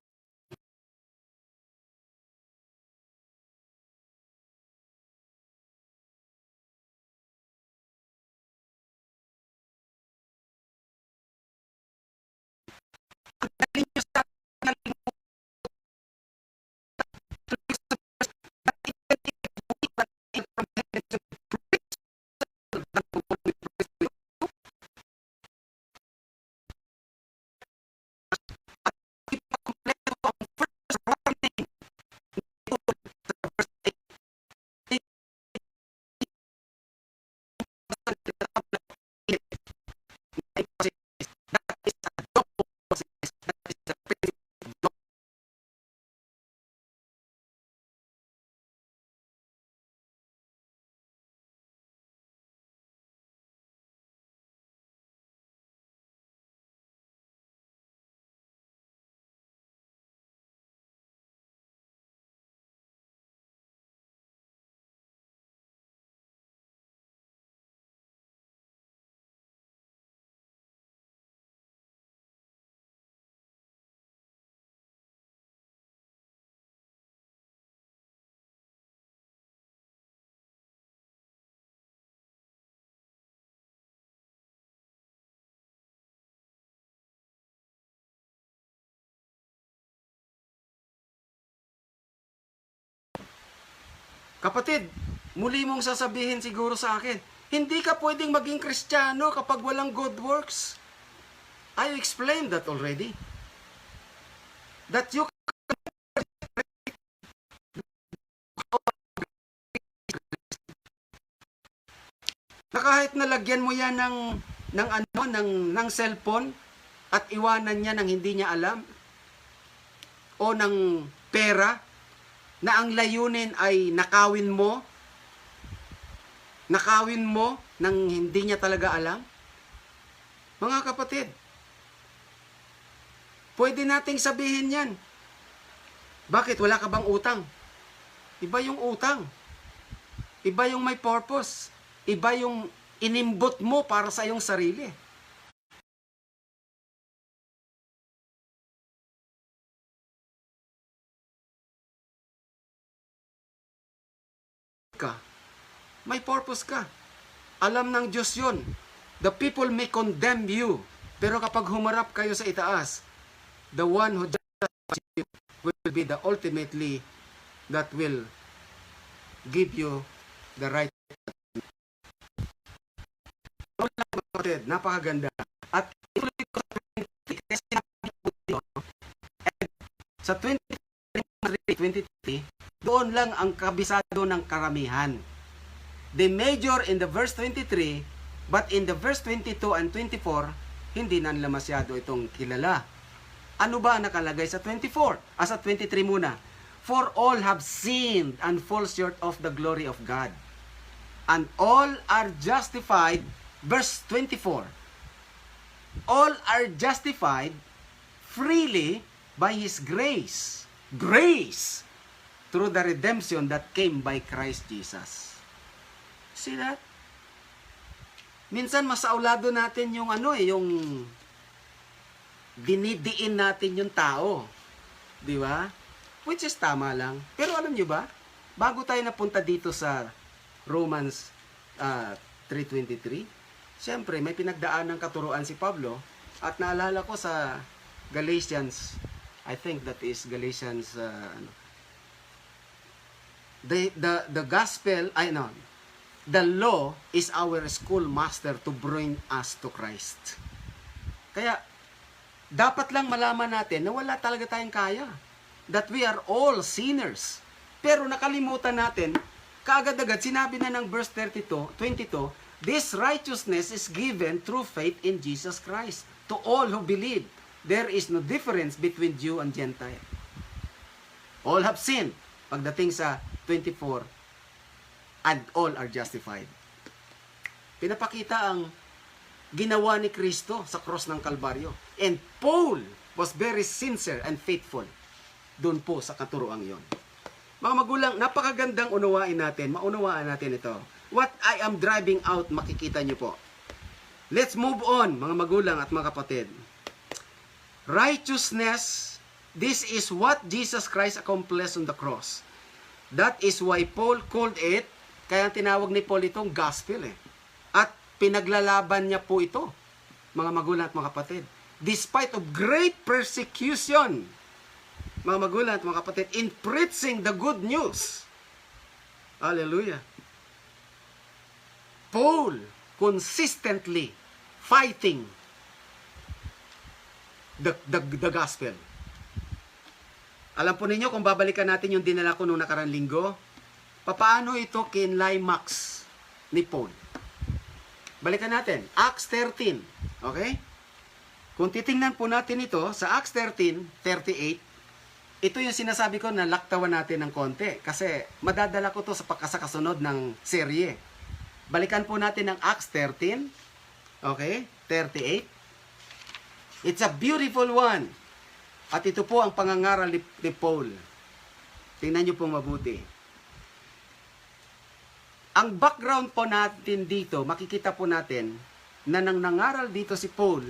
Kapatid, muli mong sasabihin siguro sa akin, hindi ka pwedeng maging Kristiyano kapag walang good works. I explained that already. That you na kahit nalagyan mo yan ng cellphone at iwanan niya ng hindi niya alam o ng pera na ang layunin ay nakawin mo nang hindi niya talaga alam. Mga kapatid, pwede nating sabihin yan. Bakit? Wala ka bang utang? Iba yung utang. Iba yung may purpose. Iba yung inimbot mo para sa iyong sarili. May purpose ka. Alam ng Diyos yun. The people may condemn you. Pero kapag humarap kayo sa itaas, the one who justifies you will be the ultimately that will give you the right. Napakaganda. At sa 2023, doon lang ang kabisado ng karamihan. They major in the verse 23, but in the verse 22 and 24, hindi na nila masyado itong kilala. Ano ba nakalagay sa 24? Sa 23 muna. For all have sinned and fall short of the glory of God. And all are justified, verse 24. All are justified freely by His grace. Grace! Through the redemption that came by Christ Jesus. See that? Minsan masaulado natin yung yung dinidiin natin yung tao. Di ba? Which is tama lang. Pero alam nyo ba, bago tayo napunta dito sa Romans 3:23, siyempre may pinagdaan ng katuruan si Pablo, at naalala ko sa Galatians, I think that is Galatians, the gospel, the law is our schoolmaster to bring us to Christ. Kaya, dapat lang malaman natin na wala talaga tayong kaya. That we are all sinners. Pero nakalimutan natin, kaagad-agad sinabi na ng verse 22, this righteousness is given through faith in Jesus Christ to all who believe. There is no difference between Jew and Gentile. All have sinned. Pagdating sa 24, and all are justified. Pinapakita ang ginawa ni Kristo sa cross ng Kalbaryo. And Paul was very sincere and faithful doon po sa katuroang yon. Mga magulang, napakagandang maunawaan natin ito. What I am driving out, makikita nyo po. Let's move on, mga magulang at mga kapatid. Righteousness, this is what Jesus Christ accomplished on the cross. That is why Paul called it, kaya tinawag ni Paul itong gospel At pinaglalaban niya po ito, mga magulang at mga kapatid. Despite of great persecution, mga magulang at mga kapatid, in preaching the good news. Hallelujah. Paul consistently fighting the gospel. Alam po ninyo, kung babalikan natin yung dinala ko nung nakarang linggo, papaano ito kinlimax ni Paul? Balikan natin, Acts 13. Okay? Kung titingnan po natin ito, sa Acts 13:38, ito yung sinasabi ko na laktawan natin ng konti. Kasi madadala ko to sa pagkasakasunod ng serye. Balikan po natin ang Acts 13. Okay? 38. It's a beautiful one. At ito po ang pangangaral ni Paul. Tingnan nyo pong mabuti. Ang background po natin dito, makikita po natin na nang nangaral dito si Paul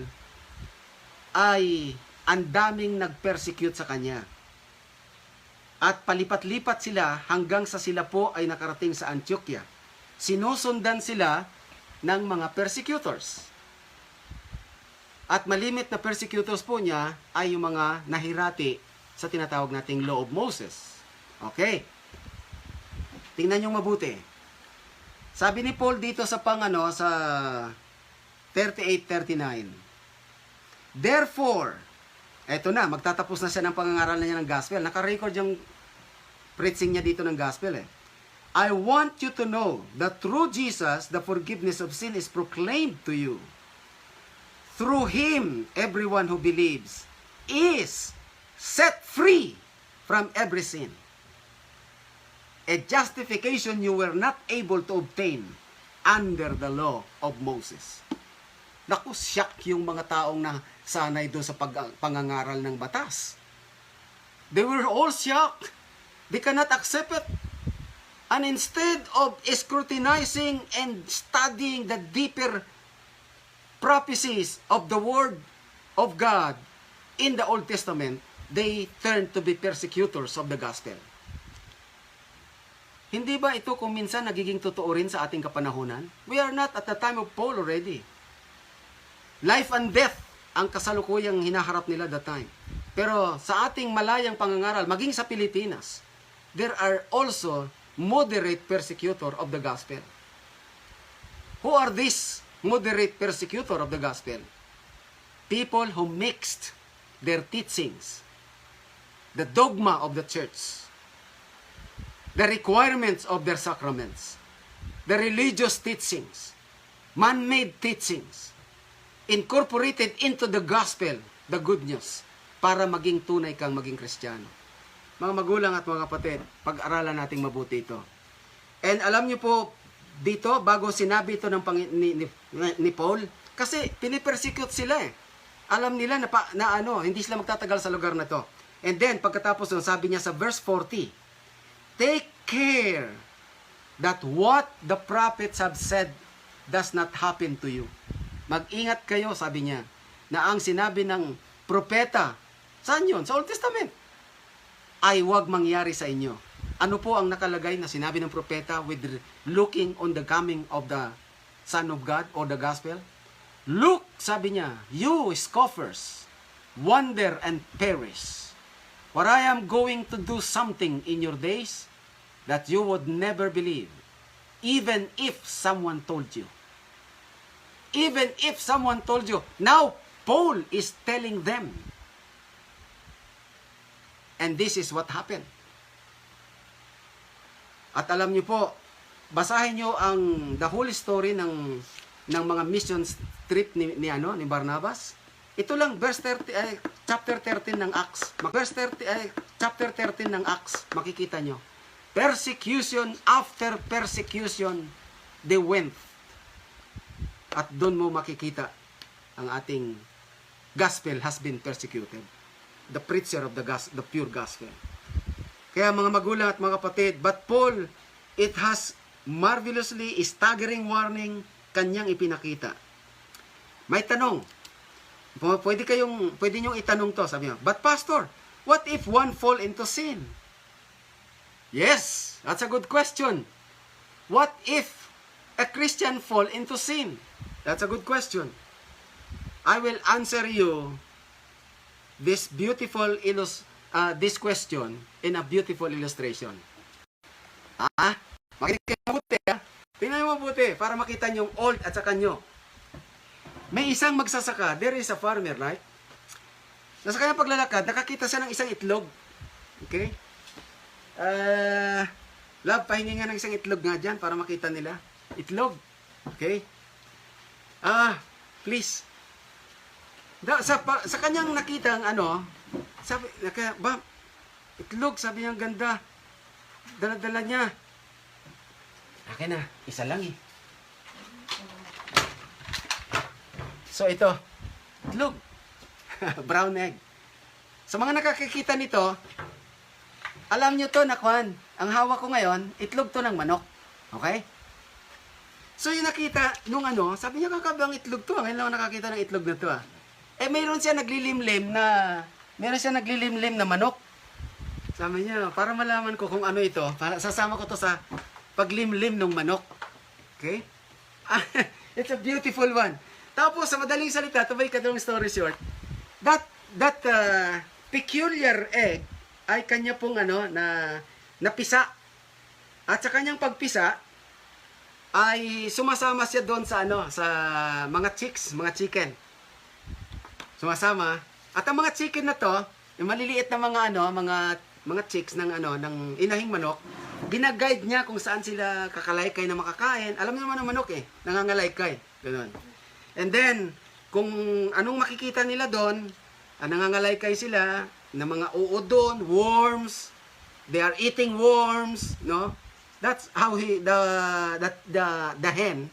ay ang daming nag-persecute sa kanya. At palipat-lipat sila hanggang sa sila po ay nakarating sa Antioquia. Sinusundan sila ng mga persecutors. At malimit na persecutors po niya ay yung mga nahirati sa tinatawag nating Law of Moses. Okay. Tingnan nyo mabuti. Sabi ni Paul dito sa sa 38:39. Therefore, eto na, magtatapos na siya ng pangangaral niya ng gospel. Naka-record yung preaching niya dito ng gospel I want you to know that through Jesus, the forgiveness of sin is proclaimed to you. Through Him, everyone who believes is set free from every sin. A justification you were not able to obtain under the law of Moses. Naku, shock yung mga taong na sanay doon sa pangangaral ng batas. They were all shocked. They cannot accept it. And instead of scrutinizing and studying the deeper prophecies of the Word of God in the Old Testament, they turned to be persecutors of the gospel. Hindi ba ito kung minsan nagiging totoo rin sa ating kapanahunan? We are not at the time of Paul already. Life and death ang kasalukuyang hinaharap nila that time. Pero sa ating malayang pangangaral, maging sa Pilipinas, there are also moderate persecutor of the gospel. Who are these moderate persecutor of the gospel? People who mixed their teachings, the dogma of the church, the requirements of their sacraments, the religious teachings, man-made teachings, incorporated into the gospel, the good news, para maging tunay kang maging Kristiyano. Mga magulang at mga kapatid, pag-aralan nating mabuti ito. And alam niyo po, dito, bago sinabi ito ng ni Paul, kasi pinipersecute sila Alam nila na hindi sila magtatagal sa lugar na to. And then, pagkatapos nun, sabi niya sa verse 40, take care that what the prophets have said does not happen to you. Mag-ingat kayo, sabi niya, na ang sinabi ng propeta, saan yun? Sa Old Testament. Ay wag mangyari sa inyo. Ano po ang nakalagay na sinabi ng propeta with looking on the coming of the Son of God or the Gospel? Look, sabi niya, you scoffers, wonder and perish. For I am going to do something in your days that you would never believe, even if someone told you. Even if someone told you. Now, Paul is telling them. And this is what happened. At alam niyo po, basahin niyo ang the whole story ng mga mission trip ni Barnabas. Ito lang chapter 13 ng Acts. Chapter 13 ng Acts, makikita niyo. Persecution after persecution they went. At doon mo makikita ang ating gospel has been persecuted. The preacher of the pure gospel. Kaya mga magulang at mga kapatid, but Paul, it has marvelously staggering warning kanyang ipinakita. May tanong. Pwede niyong itanong to, sabi niyo. But pastor, what if one fall into sin? Yes, that's a good question. What if a Christian fall into sin? That's a good question. I will answer you this question in a beautiful illustration. Makinig kayo mabuti, tingnan mo mabuti para makita niyo yung old at saka new. May isang magsasaka, there is a farmer, right? Nasa kanyang paglalakad, nakakita siya ng isang itlog. Okay? Love, pahingi nga ng isang itlog nga dyan para makita nila. Itlog. Okay? Please. Sa kanyang nakita ang sabi, itlog, sabi niya, ang ganda. Dala-dala niya. Akin na, isa lang eh. So ito, itlog. Brown egg. Sa mga nakakikita nito, alam nyo to, nakwan. Ang hawak ko ngayon, itlog to ng manok. Okay? So yung nakita, sabi niya, kakabang itlog to. Ngayon lang nakakita ng itlog na to. Mayroon siya naglilimlim na manok. Sabi niya, para malaman ko kung ano ito, sasama ko to sa paglimlim ng manok. Okay? It's a beautiful one. Tapos, sa madaling salita, to make a long story short, that peculiar egg ay kanya pong napisa. At sa kanyang pagpisa, ay sumasama siya doon sa sa mga chicks, mga chicken. Sumasama. At ang mga chicken na to, yung maliliit na mga chicks ng inahing manok, ginaguide niya kung saan sila kakalaykay na makakain. Alam niyo naman ang manok nangangalaykay. Ganun. And then, kung anong makikita nila doon, nangangalaykay sila ng mga uod worms. They are eating worms, no? That's how the hen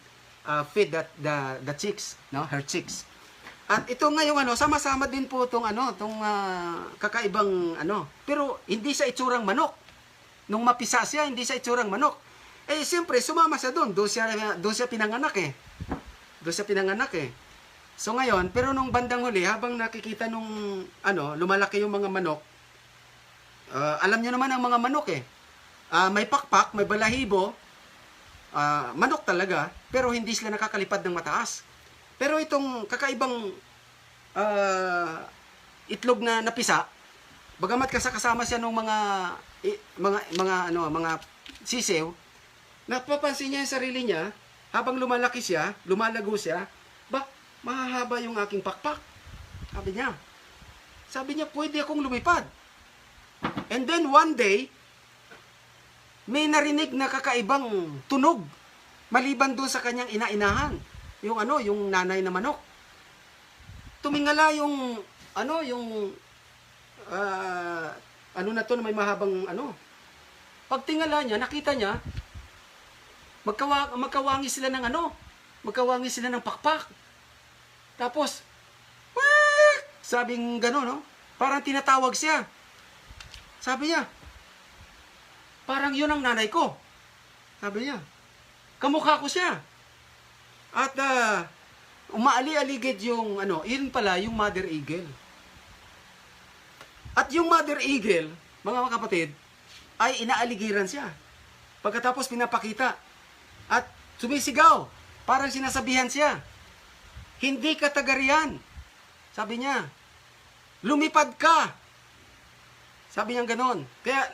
feed the chicks, no? Her chicks. At ito ngayong sama-sama din po tong kakaibang pero hindi sa itsurang manok. Nung mapisa siya, hindi sa itsurang manok. Siyempre sumama siya doon. Doon siya pinanganak eh. So ngayon, pero nung bandang huli, habang nakikita nung lumalaki yung mga manok, alam niyo naman ang mga manok eh. May pakpak, may balahibo, manok talaga, pero hindi sila nakakalipad ng mataas. Pero itong kakaibang itlog na napisa, bagamat kasama siya ng mga sisew, napapansin niya yung sarili niya, habang lumalaki siya, lumalago siya, mahahaba yung aking pakpak. Sabi niya, pwede akong lumipad. And then one day, may narinig na kakaibang tunog, maliban doon sa kanyang inainahan. Yung nanay na manok. Tumingala yung na to na may mahabang Pagtingala niya, nakita niya, magkawangi sila ng pakpak. Tapos, sabing gano'n, no? Parang tinatawag siya. Sabi niya, parang yun ang nanay ko. Sabi niya, kamukha ko siya. At umaali-aligid yung yun pala yung mother eagle. At yung mother eagle, mga kapatid, ay inaaligiran siya. Pagkatapos pinapakita at sumisigaw, parang sinasabihan siya, hindi ka tagariyan. Sabi niya, lumipad ka. Sabi niya ganon. Kaya,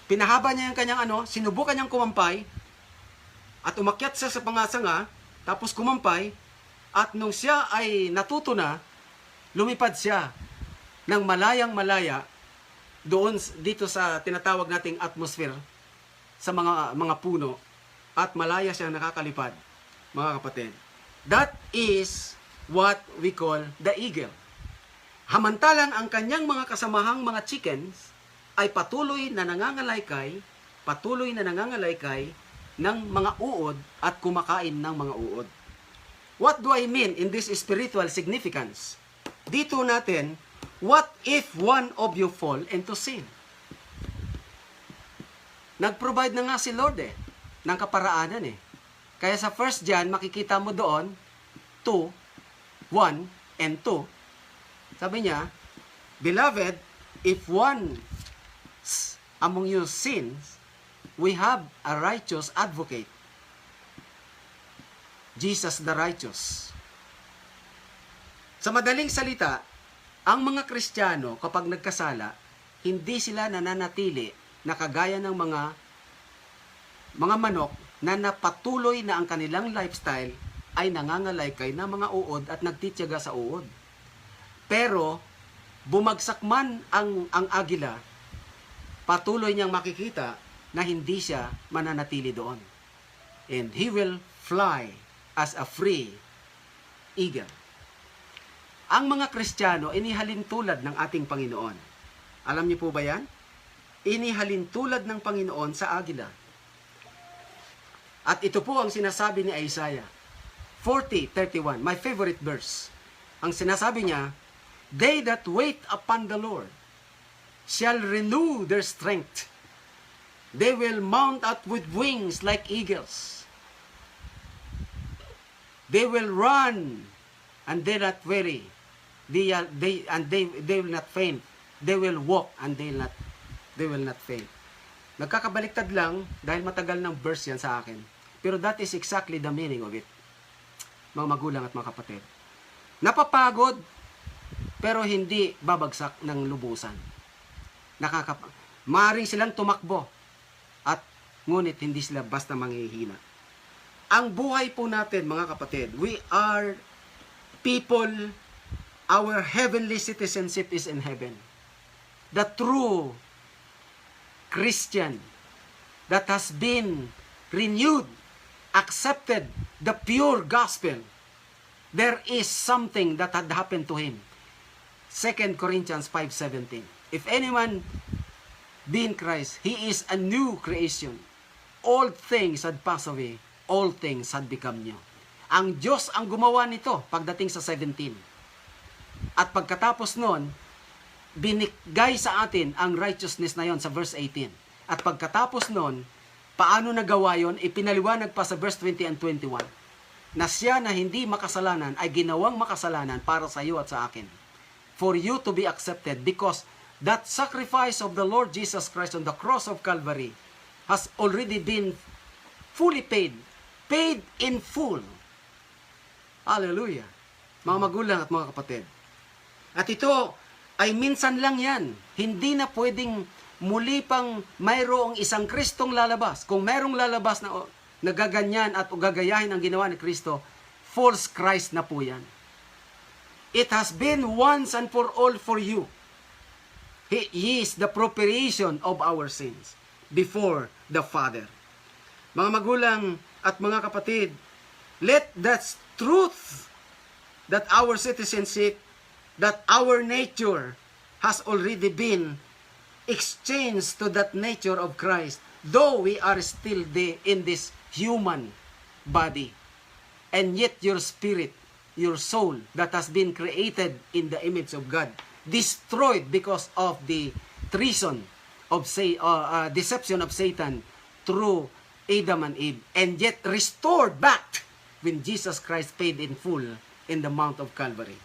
pinahaba niya yung kanyang sinubukan niyang kumampay, at umakyat siya sa pangasanga, tapos kumampay, at nung siya ay natuto na, lumipad siya ng malayang-malaya doon dito sa tinatawag nating atmosphere sa mga puno, at malaya siya nakakalipad, mga kapatid. That is what we call the eagle. Hamantalang ang kanyang mga kasamahang mga chickens ay patuloy na nangangalaykay ng mga uod at kumakain ng mga uod. What do I mean in this spiritual significance? Dito natin, what if one of you fall into sin? Nag-provide na nga si Lord ng kaparaanan Kaya sa 1 John, makikita mo doon, 2, 1 and 2, sabi niya, Beloved, if one among you sins, we have a righteous advocate, Jesus the righteous. Sa madaling salita, ang mga Kristiyano kapag nagkasala, hindi sila nananatili na kagaya ng mga manok na napatuloy na ang kanilang lifestyle ay nangangalaykay na mga uod at nagtitiyaga sa uod. Pero, bumagsak man ang agila, patuloy niyang makikita na hindi siya mananatili doon. And he will fly as a free eagle. Ang mga Kristiyano, inihalin tulad ng ating Panginoon. Alam niyo po ba yan? Inihalin tulad ng Panginoon sa agila. At ito po ang sinasabi ni Isaiah 40:31, my favorite verse. Ang sinasabi niya, They that wait upon the Lord shall renew their strength. They will mount up with wings like eagles. They will run and they not weary. They will not faint. They will walk and they will not faint. Nagkakabaliktad lang dahil matagal ng verse yan sa akin. Pero that is exactly the meaning of it. Mga magulang at mga kapatid. Napapagod, pero hindi babagsak ng lubusan. Maaring silang tumakbo, at ngunit hindi sila basta manghihina. Ang buhay po natin, mga kapatid, we are people, our heavenly citizenship is in heaven. The true Christian that has been renewed, accepted the pure gospel, there is something that had happened to him. 2 Corinthians 5:17. If anyone be in Christ, he is a new creation. All things had passed away, all things had become new. Ang Diyos ang gumawa nito pagdating sa 17. At pagkatapos noon, binigay sa atin ang righteousness na yon sa verse 18. At pagkatapos noon, paano nagawa yon? Ipinaliwanag pa sa verse 20 and 21. Na siya na hindi makasalanan ay ginawang makasalanan para sa iyo at sa akin. For you to be accepted, because that sacrifice of the Lord Jesus Christ on the cross of Calvary has already been fully paid in full. Hallelujah. Mga magulang at mga kapatid. At ito ay minsan lang yan. Hindi na pwedeng muli pang mayroong isang Kristong lalabas. Kung mayroong lalabas na nagaganyan at gagayahin ang ginawa ni Kristo, false Christ na po yan. It has been once and for all for you. He is the propitiation of our sins before the Father. Mga magulang at mga kapatid, let that truth that our citizenship, that our nature has already been exchanged to that nature of Christ, though we are still in this human body. And yet your spirit, your soul that has been created in the image of God, destroyed because of the treason of deception of Satan through Adam and Eve, and yet restored back when Jesus Christ paid in full in the Mount of Calvary.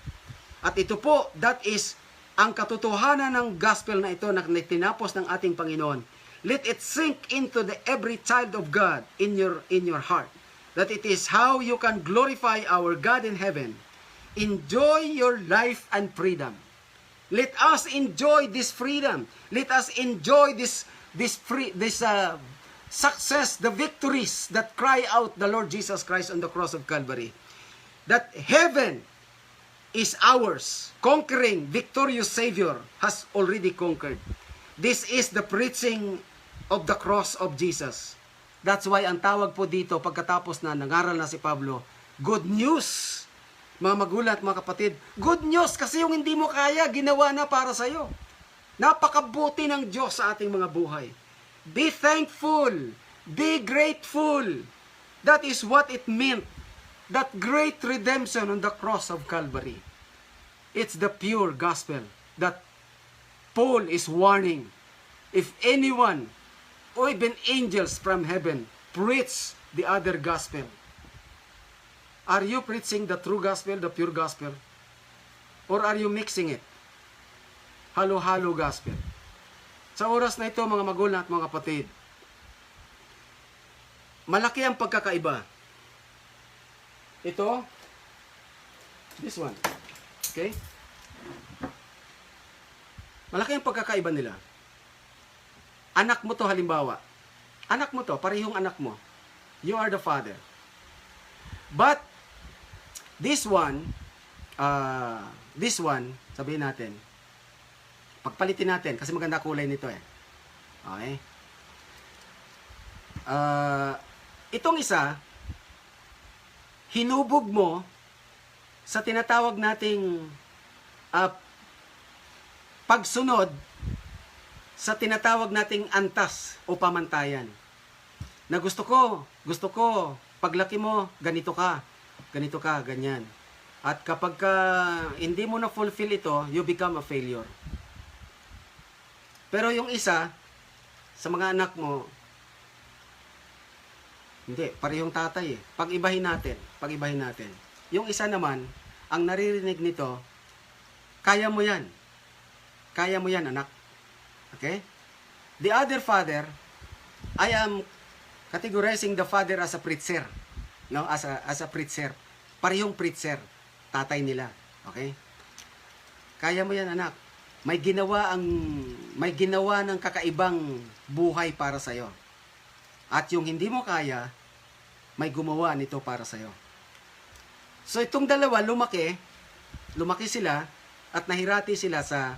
At ito po, that is ang katotohanan ng gospel na ito na tinapos ng ating Panginoon. Let it sink into the every child of God in your heart. That it is how you can glorify our God in heaven. Enjoy your life and freedom. Let us enjoy this freedom. Let us enjoy this success, the victories that cry out the Lord Jesus Christ on the cross of Calvary. That heaven is ours. Conquering, victorious Savior has already conquered. This is the preaching of the cross of Jesus. That's why ang tawag po dito, pagkatapos na nangaral na si Pablo, good news. Mga magulang at mga kapatid, good news kasi yung hindi mo kaya, ginawa na para sa'yo. Napakabuti ng Diyos sa ating mga buhay. Be thankful. Be grateful. That is what it meant. That great redemption on the cross of Calvary. It's the pure gospel that Paul is warning. If anyone, or even angels from heaven, preach the other gospel, are you preaching the true gospel, the pure gospel? Or are you mixing it? Halo-halo gospel. Sa oras na ito, mga magulang at mga kapatid, malaki ang pagkakaiba. Ito, this one. Okay? Malaki ang pagkakaiba nila. Anak mo to halimbawa. Anak mo to, parehong anak mo. You are the father. But, this one, sabihin natin, pagpalitin natin, kasi maganda kulay nito eh. Okay? Itong isa, hinubog mo sa tinatawag nating pagsunod sa tinatawag nating antas o pamantayan. Na gusto ko, paglaki mo, ganito ka, ganyan. At kapag hindi mo na fulfill ito, you become a failure. Pero yung isa, sa mga anak mo, hindi, parehong tatay eh. Pag-ibahin natin. Yung isa naman, ang naririnig nito, kaya mo yan, anak. Okay? The other father, I am categorizing the father as a preacher. No, as a preacher. Parehong preacher, tatay nila. Okay? Kaya mo yan, anak. May ginawa ng kakaibang buhay para sa iyo. At yung hindi mo kaya, may gumawa nito para sa iyo. So itong dalawa lumaki sila at nahirati sila sa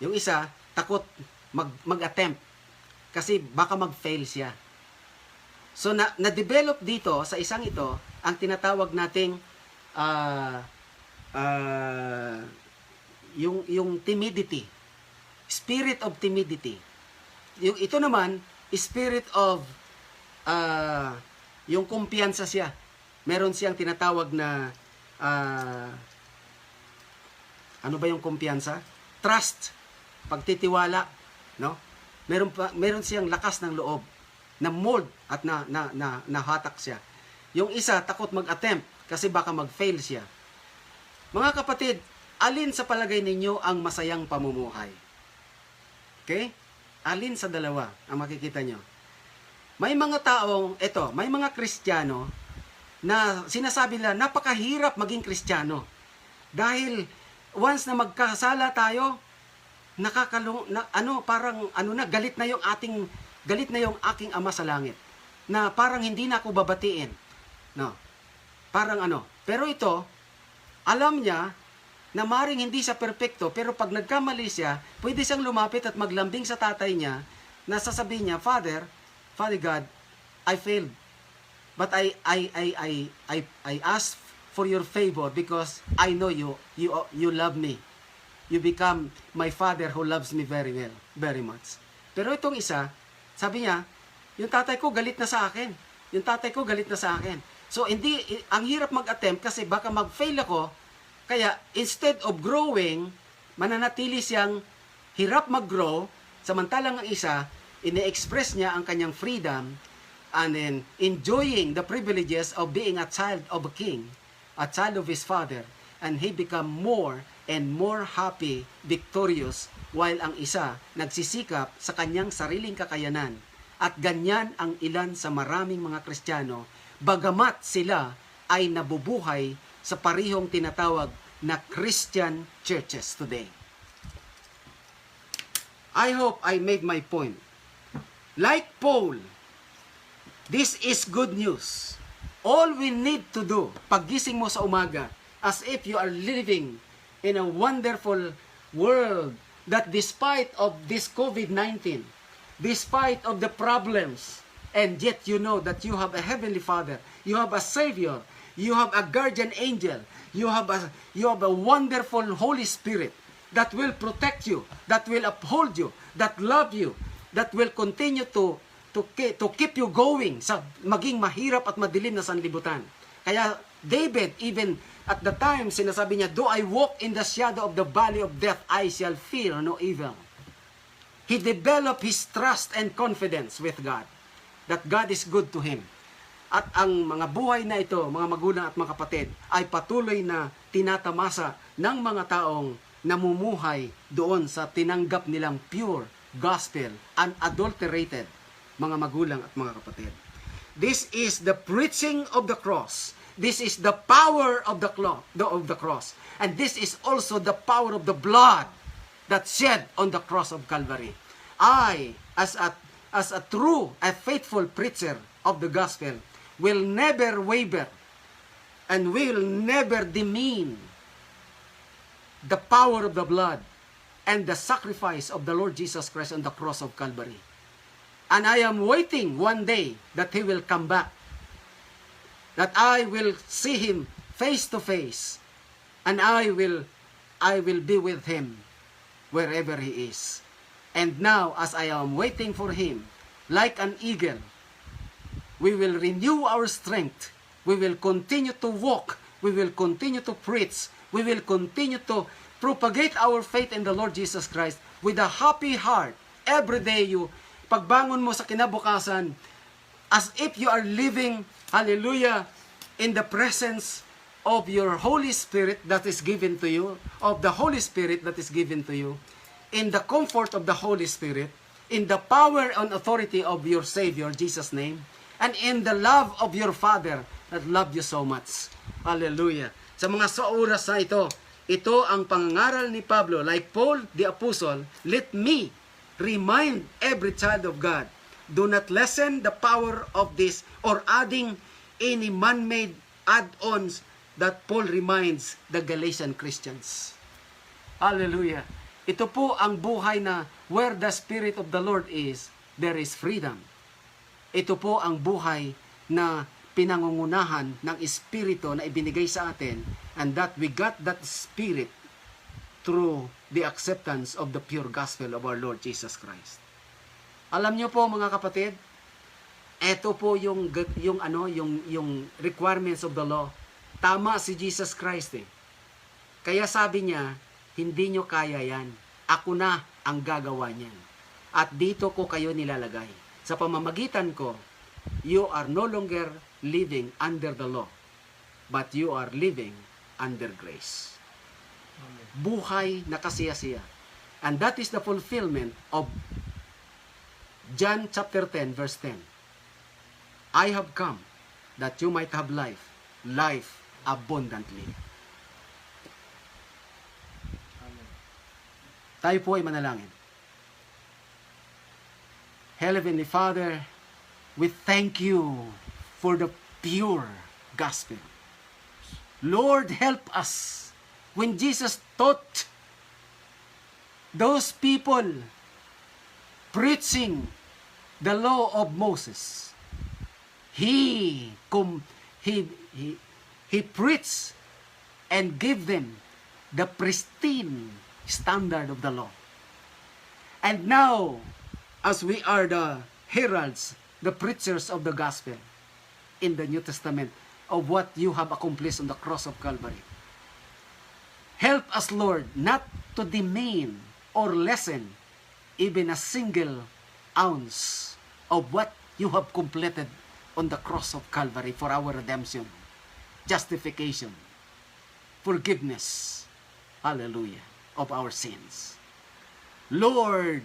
yung isa takot mag-attempt kasi baka mag-fail siya. So na-develop dito sa isang ito ang tinatawag nating yung timidity. Spirit of timidity. Yung ito naman, spirit of yung kumpiyansa siya. Meron siyang tinatawag na ano ba yung kumpiyansa? Trust, pagtitiwala, no? Meron siyang lakas ng loob na mold at nahatak siya. Yung isa takot mag-attempt kasi baka mag-fail siya. Mga kapatid, alin sa palagay ninyo ang masayang pamumuhay? Okay? Alin sa dalawa ang makikita nyo? May mga taong, may mga Kristiyano na sinasabi nila, napakahirap maging Kristiyano. Dahil once na magkasala tayo, galit na yung aking Ama sa langit. Na parang hindi na ako babatiin. No. Parang Pero ito, alam niya na maring hindi siya perpekto, pero pag nagkamali siya, pwede siyang lumapit at maglambing sa tatay niya, na sasabihin niya, Father God, I failed. But I ask for your favor because I know you love me. You become my father who loves me very well, very much. Pero itong isa, sabi niya, yung tatay ko galit na sa akin. So ang hirap mag-attempt kasi baka mag-fail ako. Kaya instead of growing, mananatili siyang hirap mag-grow, samantalang ang isa, ine-express niya ang kanyang freedom and then enjoying the privileges of being a child of a king, a child of his father. and he become more and more happy, victorious, while ang isa nagsisikap sa kanyang sariling kakayanan. At ganyan ang ilan sa maraming mga Kristiyano, bagamat sila ay nabubuhay sa parihong tinatawag na Christian churches today. I hope I made my point. Like Paul, this is good news. All we need to do, paggising mo sa umaga, as if you are living in a wonderful world that despite of this COVID-19, despite of the problems, and yet you know that you have a Heavenly Father, you have a Savior, you have a guardian angel, you have a wonderful Holy Spirit that will protect you, that will uphold you, that love you, that will continue to keep you going sa maging mahirap at madilim na sanlibutan. Kaya David, even at the time, sinasabi niya, "Though I walk in the shadow of the valley of death, I shall fear no evil." He developed his trust and confidence with God, that God is good to him. At ang mga buhay na ito, mga magulang at mga kapatid, ay patuloy na tinatamasa ng mga taong namumuhay doon sa tinanggap nilang pure gospel, unadulterated, mga magulang at mga kapatid. This is the preaching of the cross. This is the power of the cross. And this is also the power of the blood that shed on the cross of Calvary. I, as a true, a faithful preacher of the gospel, will never waver and will never demean the power of the blood and the sacrifice of the Lord Jesus Christ on the cross of Calvary. And I am waiting one day that He will come back, that I will see Him face to face, and I will be with Him wherever He is. And now, as I am waiting for Him, like an eagle, we will renew our strength. We will continue to walk. We will continue to preach. We will continue to propagate our faith in the Lord Jesus Christ with a happy heart. Every day, pagbangon mo sa kinabukasan, as if you are living, hallelujah, in the presence of your Holy Spirit that is given to you, of the Holy Spirit that is given to you, in the comfort of the Holy Spirit, in the power and authority of your Savior, Jesus' name, and in the love of your Father that loved you so much. Hallelujah. Sa mga oras na ito ang pangangaral ni Pablo, like Paul the Apostle, let me remind every child of God, do not lessen the power of this or adding any man-made add-ons that Paul reminds the Galatian Christians. Hallelujah. Ito po ang buhay na where the Spirit of the Lord is, there is freedom. Ito po ang buhay na pinangungunahan ng Espiritu na ibinigay sa atin, and that we got that Spirit through the acceptance of the pure gospel of our Lord Jesus Christ. Alam niyo po mga kapatid, ito po yung requirements of the law. Tama si Jesus Christ eh. Kaya sabi niya, hindi nyo kaya yan. Ako na ang gagawa niyan. At dito ko kayo nilalagay. Sa pamamagitan ko, you are no longer living under the law, but you are living under grace. Buhay na kasiyasiya. And that is the fulfillment of John chapter 10 verse 10. I have come that you might have life, life abundantly. Amen. Tayo po ay manalangin. Heavenly Father, we thank you for the pure gospel. Lord, help us. When Jesus taught those people preaching the law of Moses, He preached and gave them the pristine standard of the law. And now, as we are the heralds, the preachers of the gospel in the New Testament of what you have accomplished on the cross of Calvary, help us, Lord, not to demean or lessen even a single ounce of what you have completed on the cross of Calvary for our redemption, justification, forgiveness, hallelujah, of our sins. Lord,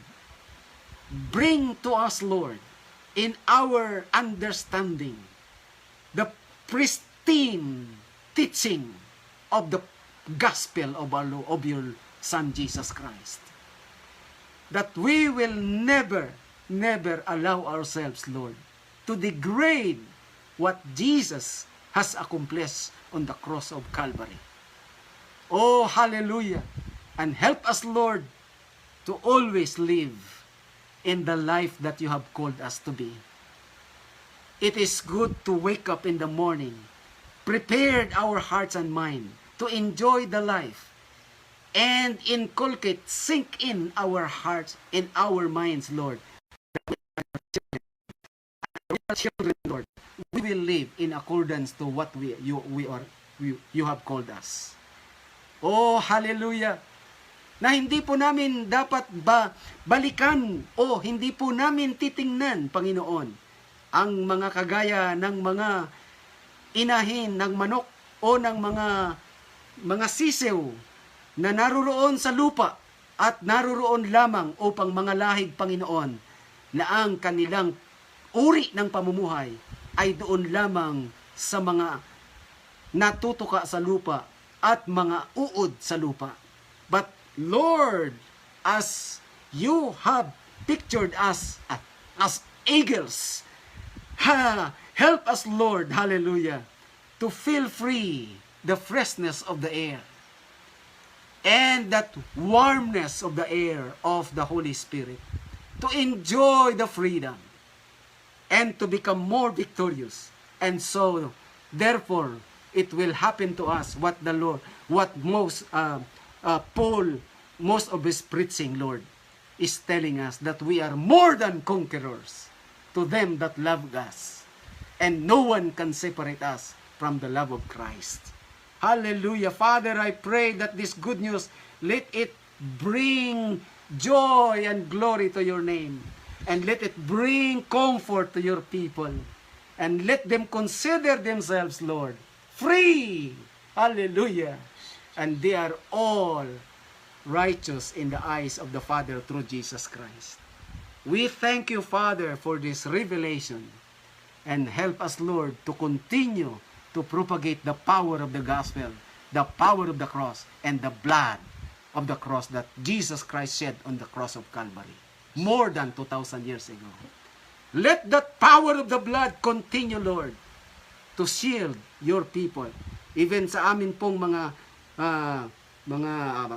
bring to us, Lord, in our understanding, the pristine teaching of the gospel of your Son, Jesus Christ. That we will never allow ourselves, Lord, to degrade what Jesus has accomplished on the cross of Calvary. Oh, hallelujah! And help us, Lord, to always live in the life that you have called us to be. It is good to wake up in the morning, prepared our hearts and mind to enjoy the life, and inculcate, sink in our hearts, in our minds, Lord. Children, Lord, we will live in accordance to what you have called us. Oh, hallelujah! Na hindi po namin dapat balikan o hindi po namin titingnan, Panginoon, ang mga kagaya ng mga inahin ng manok o ng mga sisiw na naruroon sa lupa at naruroon lamang upang mga lahig, Panginoon, na ang kanilang uri ng pamumuhay ay doon lamang sa mga natutuka sa lupa at mga uod sa lupa. But Lord, as you have pictured us as eagles, help us, Lord, hallelujah, to feel free the freshness of the air and that warmness of the air of the Holy Spirit, to enjoy the freedom and to become more victorious. And so, therefore, it will happen to us what the Lord, what Paul, most of his preaching, Lord, is telling us that we are more than conquerors to them that love us. And no one can separate us from the love of Christ. Hallelujah. Father, I pray that this good news, let it bring joy and glory to your name. And let it bring comfort to your people. And let them consider themselves, Lord, free. Hallelujah. And they are all righteous in the eyes of the Father through Jesus Christ. We thank you, Father, for this revelation. And help us, Lord, to continue to propagate the power of the gospel, the power of the cross, and the blood of the cross that Jesus Christ shed on the cross of Calvary more than 2,000 years ago. Let that power of the blood continue, Lord, to shield your people. Even sa amin pong mga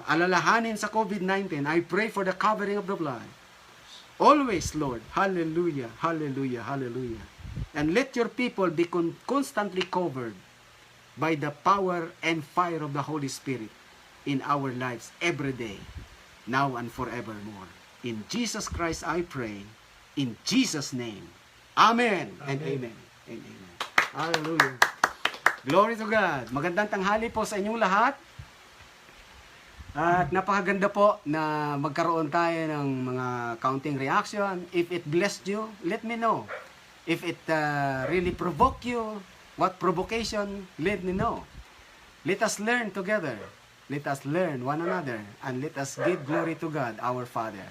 alalahanin sa COVID-19, I pray for the covering of the blood. Always, Lord. Hallelujah, hallelujah, hallelujah. And let your people be constantly covered by the power and fire of the Holy Spirit in our lives every day, now and forevermore. In Jesus Christ I pray, in Jesus' name. Amen, and amen. And amen. Hallelujah. Glory to God. Magandang tanghali po sa inyong lahat. At napakaganda po na magkaroon tayo ng mga counting reaction. If it blessed you, let me know. If it really provoked you, what provocation, let me know. Let us learn together. Let us learn one another. And let us give glory to God, our Father.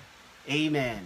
Amen.